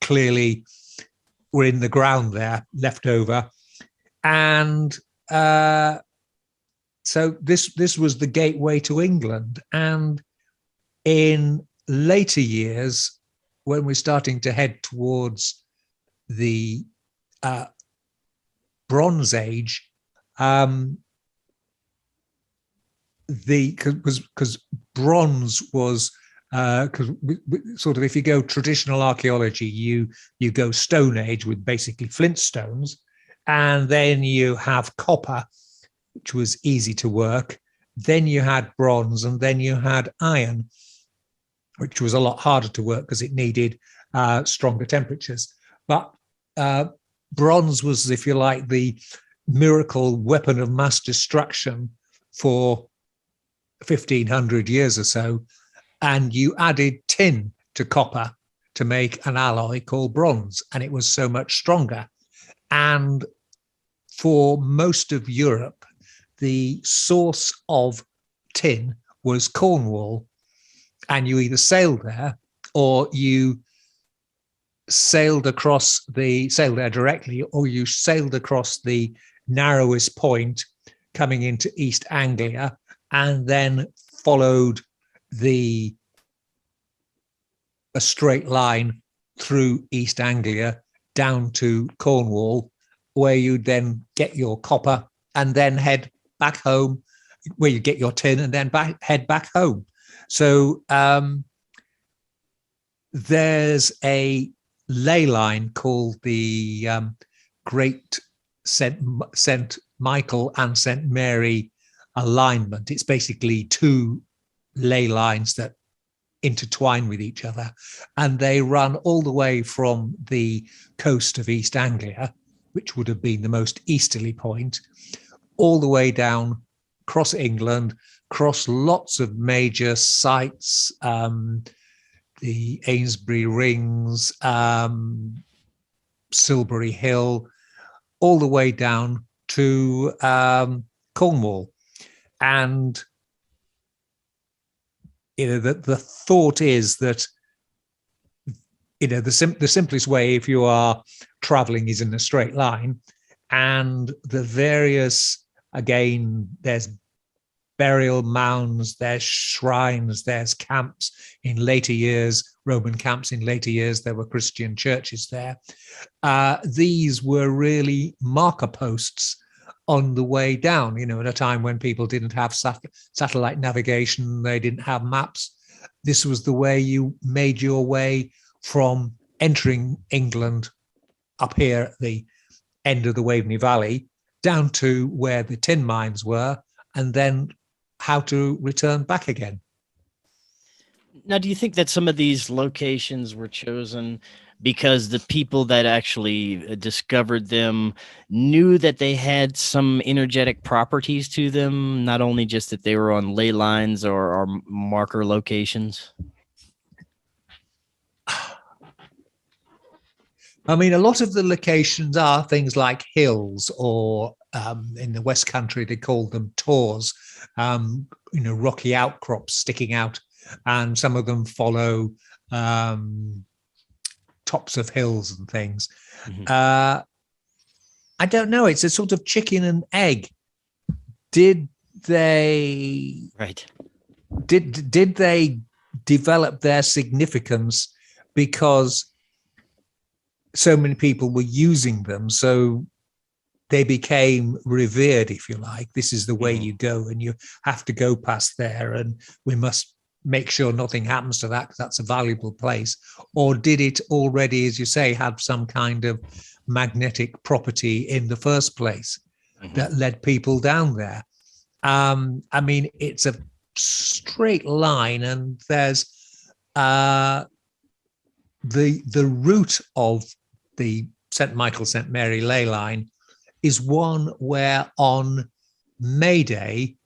clearly were in the ground there, left over. And so this was the gateway to England. And in later years, when we're starting to head towards the Bronze Age, because bronze was sort of, if you go traditional archaeology, you go Stone Age with basically flintstones, And then you have copper, which was easy to work. Then you had bronze, and then you had iron, which was a lot harder to work because it needed stronger temperatures. But bronze was, if you like, the miracle weapon of mass destruction for 1,500 years or so. And you added tin to copper to make an alloy called bronze, and it was so much stronger. And for most of Europe, the source of tin was Cornwall, and you either sailed there or you sailed there directly, or you sailed across the narrowest point coming into East Anglia, and then followed a straight line through East Anglia down to Cornwall, where you then get your copper and then head back home, where you get your tin and then head back home. So there's a ley line called the Great St. Michael and St. Mary alignment. It's basically two ley lines that intertwine with each other, and they run all the way from the coast of East Anglia, which would have been the most easterly point, all the way down, across England, across lots of major sites, the Amesbury Rings, Silbury Hill, all the way down to Cornwall. And the thought is that the simplest way, if you are traveling, is in a straight line, and the various, again, there's burial mounds, there's shrines, there's camps in later years, Roman camps in later years, there were Christian churches there. These were really marker posts on the way down, at a time when people didn't have satellite navigation, they didn't have maps. This was the way you made your way from entering England up here at the end of the Waveney Valley down to where the tin mines were, and then how to return back again. Now, do you think that some of these locations were chosen because the people that actually discovered them knew that they had some energetic properties to them, not only just that they were on ley lines or marker locations? I mean, a lot of the locations are things like hills, or in the West Country, they call them tors, rocky outcrops sticking out. And some of them follow tops of hills and things. Mm-hmm. I don't know. It's a sort of chicken and egg. Did they develop their significance because so many people were using them, so they became revered, if you like? This is the way you go, and you have to go past there, and we must make sure nothing happens to that because that's a valuable place? Or did it already, as you say, have some kind of magnetic property in the first place that led people down there? I mean, it's a straight line, and there's the route of the St. Michael, St. Mary ley line is one where on May Day,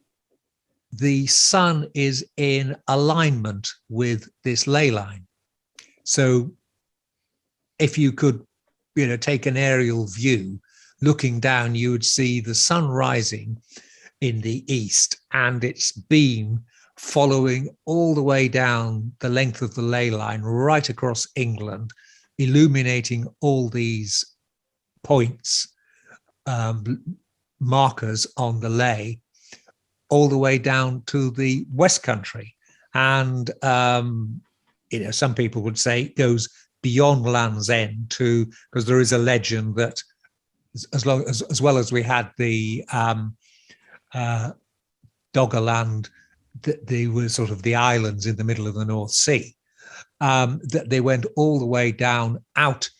the sun is in alignment with this ley line. So if you could, take an aerial view, looking down, you would see the sun rising in the east and its beam following all the way down the length of the ley line, right across England, illuminating all these points, markers on the ley, all the way down to the West Country. And, some people would say it goes beyond Land's End because there is a legend that as well as we had the Doggerland, that they were sort of the islands in the middle of the North Sea, that they went all the way down out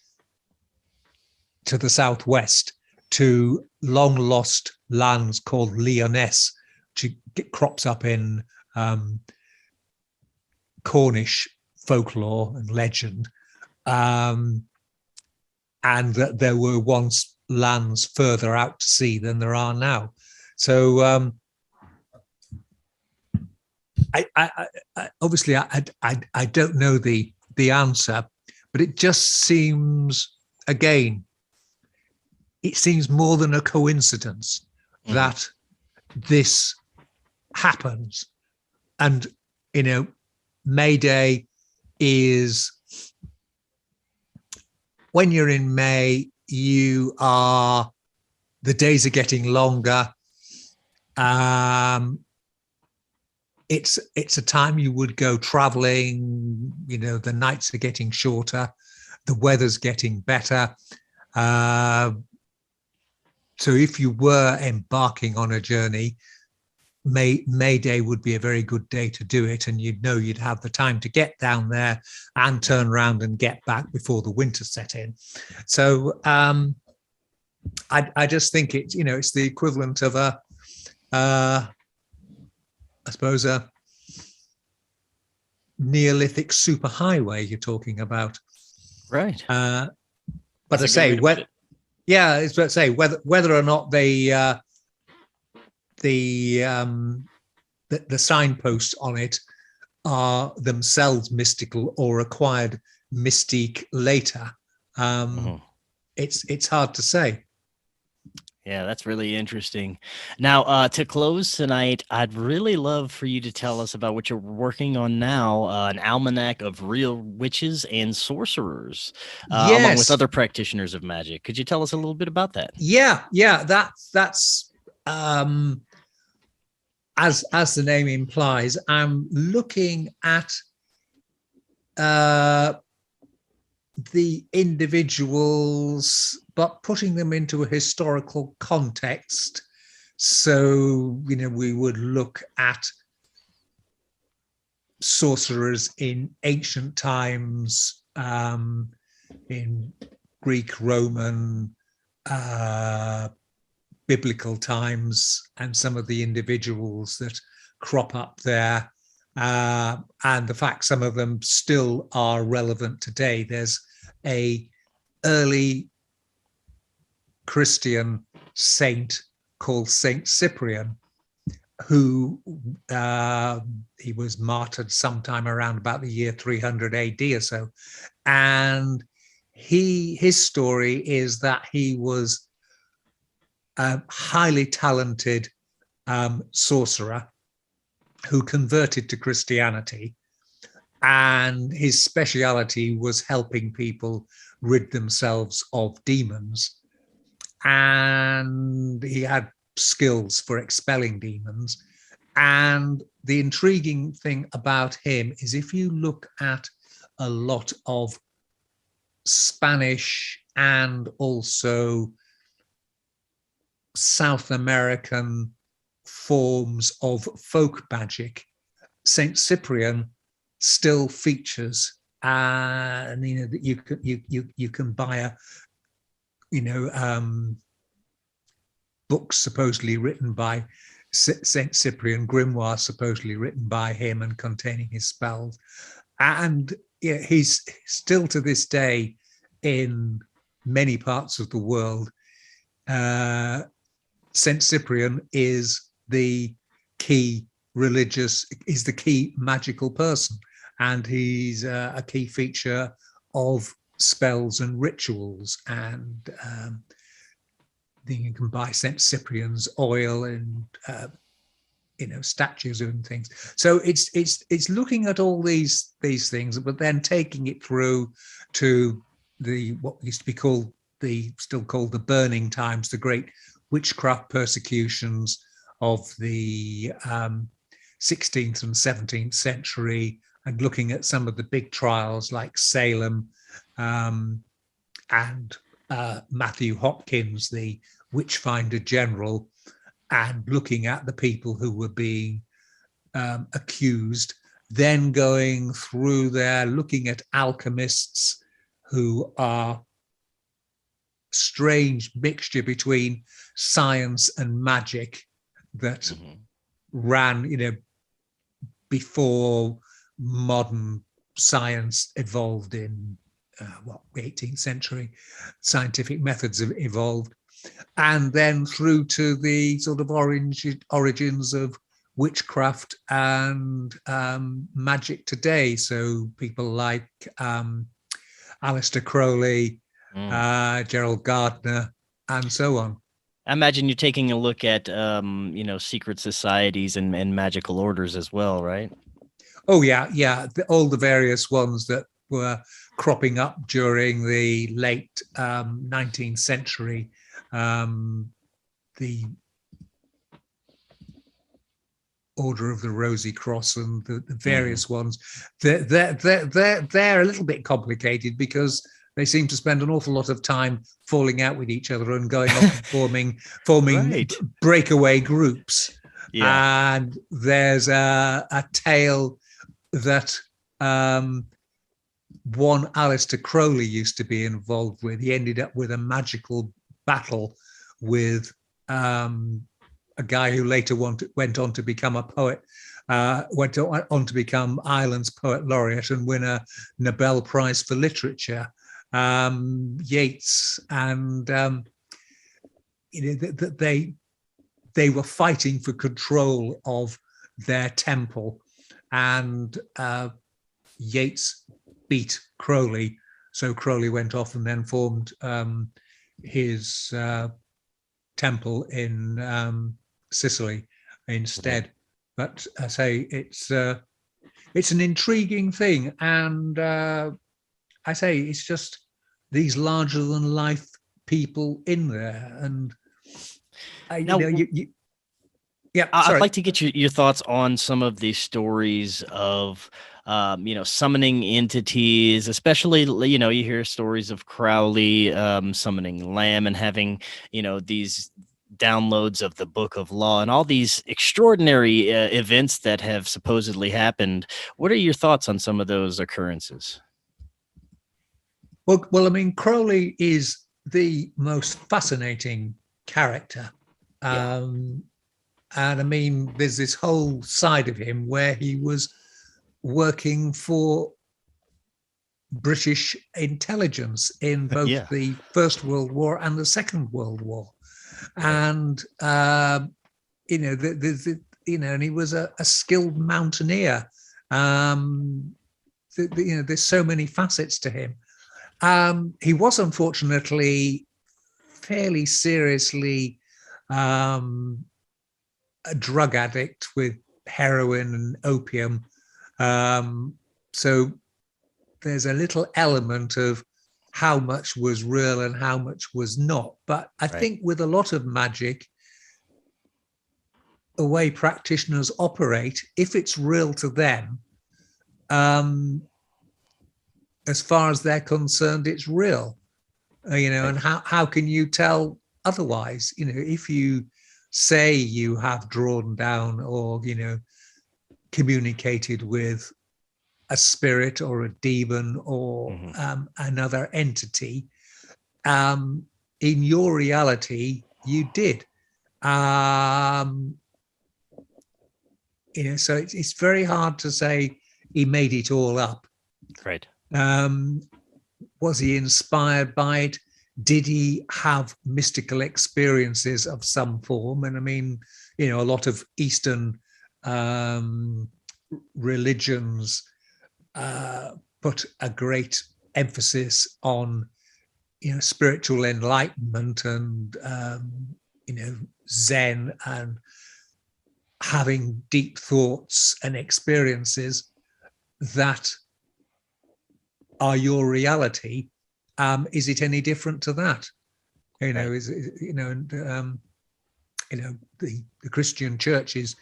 to the southwest to long lost lands called Lyonesse, which crops up in Cornish folklore and legend, and that there were once lands further out to sea than there are now. So I obviously I don't know the answer, but it just seems, again, it seems more than a coincidence that this happens. And, you know, May Day is, when you're in May, the days are getting longer. It's a time you would go traveling, you know, the nights are getting shorter, the weather's getting better. So if you were embarking on a journey, May Day would be a very good day to do it, and you'd know you'd have the time to get down there and turn around and get back before the winter set in. So I just think it's, you know, it's the equivalent of I suppose a Neolithic superhighway you're talking about, right? But I say, yeah, it's about to say whether or not the signposts on it are themselves mystical or acquired mystique later. It's hard to say. Yeah, that's really interesting. Now, to close tonight, I'd really love for you to tell us about what you're working on now, an almanac of real witches and sorcerers, along with other practitioners of magic. Could you tell us a little bit about that? Yeah, that's as the name implies, I'm looking at the individuals, but putting them into a historical context. So, you know, we would look at sorcerers in ancient times, in Greek, Roman, biblical times, and some of the individuals that crop up there. And the fact some of them still are relevant today. There's a early Christian saint called Saint Cyprian, who he was martyred sometime around about the year 300 AD or so. And his story is that he was a highly talented sorcerer who converted to Christianity, and his speciality was helping people rid themselves of demons. And he had skills for expelling demons. And the intriguing thing about him is, if you look at a lot of Spanish and also South American forms of folk magic, Saint Cyprian still features, and you know that you can buy books supposedly written by Saint Cyprian, grimoire supposedly written by him and containing his spells, and he's still to this day in many parts of the world. Saint Cyprian is the key magical person, and he's a key feature of spells and rituals. And you can buy Saint Cyprian's oil and statues and things. So it's looking at all these things, but then taking it through to what used to be called still called the Burning Times, the great witchcraft persecutions of the 16th and 17th century, and looking at some of the big trials like Salem and Matthew Hopkins, the Witchfinder General, and looking at the people who were being accused, then going through there, looking at alchemists who are strange mixture between science and magic that ran, before modern science evolved in the 18th century. Scientific methods have evolved, and then through to the sort of origins of witchcraft and magic today. So people like Aleister Crowley, Gerald Gardner, and so on. I imagine you're taking a look at, secret societies and magical orders as well, right? Oh, yeah. All the various ones that were cropping up during the late 19th century. The Order of the Rosy Cross and the various ones. They're a little bit complicated because they seem to spend an awful lot of time falling out with each other and going off and forming Right. breakaway groups. Yeah. And there's a tale that one Aleister Crowley used to be involved with. He ended up with a magical battle with a guy who later went on to become a poet, went on to become Ireland's poet laureate and win a Nobel Prize for Literature, Yeats. And they were fighting for control of their temple, and Yeats beat Crowley, so Crowley went off and then formed his temple in Sicily instead. But I say it's an intriguing thing, and I say it's just these larger than life people in there. And I'd like to get your thoughts on some of these stories of summoning entities, especially, you hear stories of Crowley summoning Lamb and having, these downloads of the Book of Law and all these extraordinary events that have supposedly happened. What are your thoughts on some of those occurrences? Well, I mean, Crowley is the most fascinating character. And I mean, there's this whole side of him where he was working for British intelligence in both the First World War and the Second World War. And, and he was a skilled mountaineer. There's so many facets to him. He was unfortunately fairly seriously a drug addict with heroin and opium. So there's a little element of how much was real and how much was not. But I think with a lot of magic, the way practitioners operate, if it's real to them, as far as they're concerned, it's real. And how can you tell otherwise? If you say you have drawn down or, communicated with a spirit or a demon or another entity, in your reality, you did. So it's very hard to say he made it all up. Right. Was he inspired by it? Did he have mystical experiences of some form? And I mean, a lot of Eastern religions put a great emphasis on, spiritual enlightenment and, Zen and having deep thoughts and experiences that are your reality. Is it any different to that? The Christian church is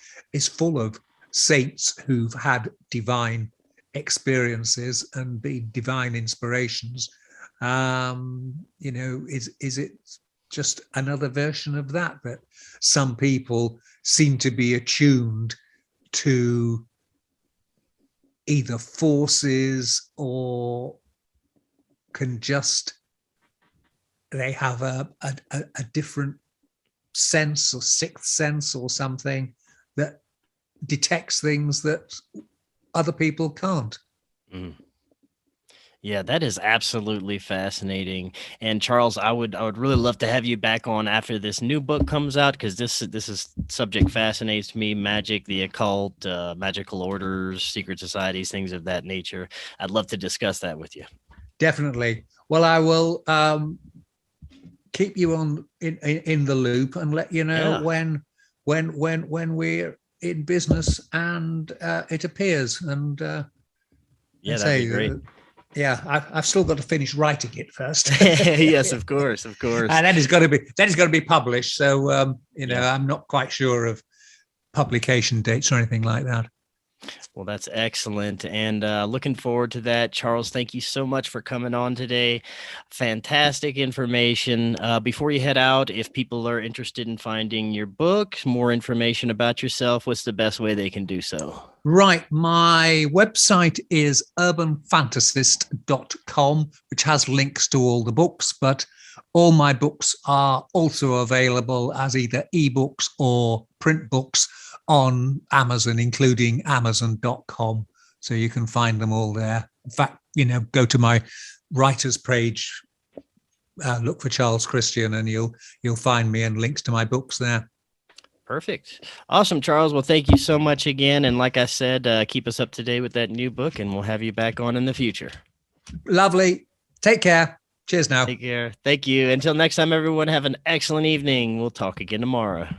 full of saints who've had divine experiences and the divine inspirations. Is it just another version of that some people seem to be attuned to either forces or can just they have a different sense or sixth sense or something that detects things that other people can't. Mm. Yeah, that is absolutely fascinating. And Charles, I would really love to have you back on after this new book comes out, because this is subject fascinates me: magic, the occult, magical orders, secret societies, things of that nature. I'd love to discuss that with you. Definitely. Well, I will keep you on in the loop and let you know when we're in business and it appears. And yeah, that'd be great. I've still got to finish writing it first. Yes, of course. And that is got to be published. So I'm not quite sure of publication dates or anything like that. Well, that's excellent. And looking forward to that. Charles, thank you so much for coming on today. Fantastic information. Before you head out, if people are interested in finding your book, more information about yourself, what's the best way they can do so? Right. My website is urbanfantasist.com, which has links to all the books, but all my books are also available as either ebooks or print books on Amazon, including amazon.com. So you can find them all there. In fact, go to my writers page, look for Charles Christian, and you'll find me and links to my books there. Perfect. Awesome, Charles. Well, thank you so much again. And like I said, keep us up to date with that new book, and we'll have you back on in the future. Lovely. Take care. Cheers now. Take care. Thank you. Until next time, everyone, have an excellent evening. We'll talk again tomorrow.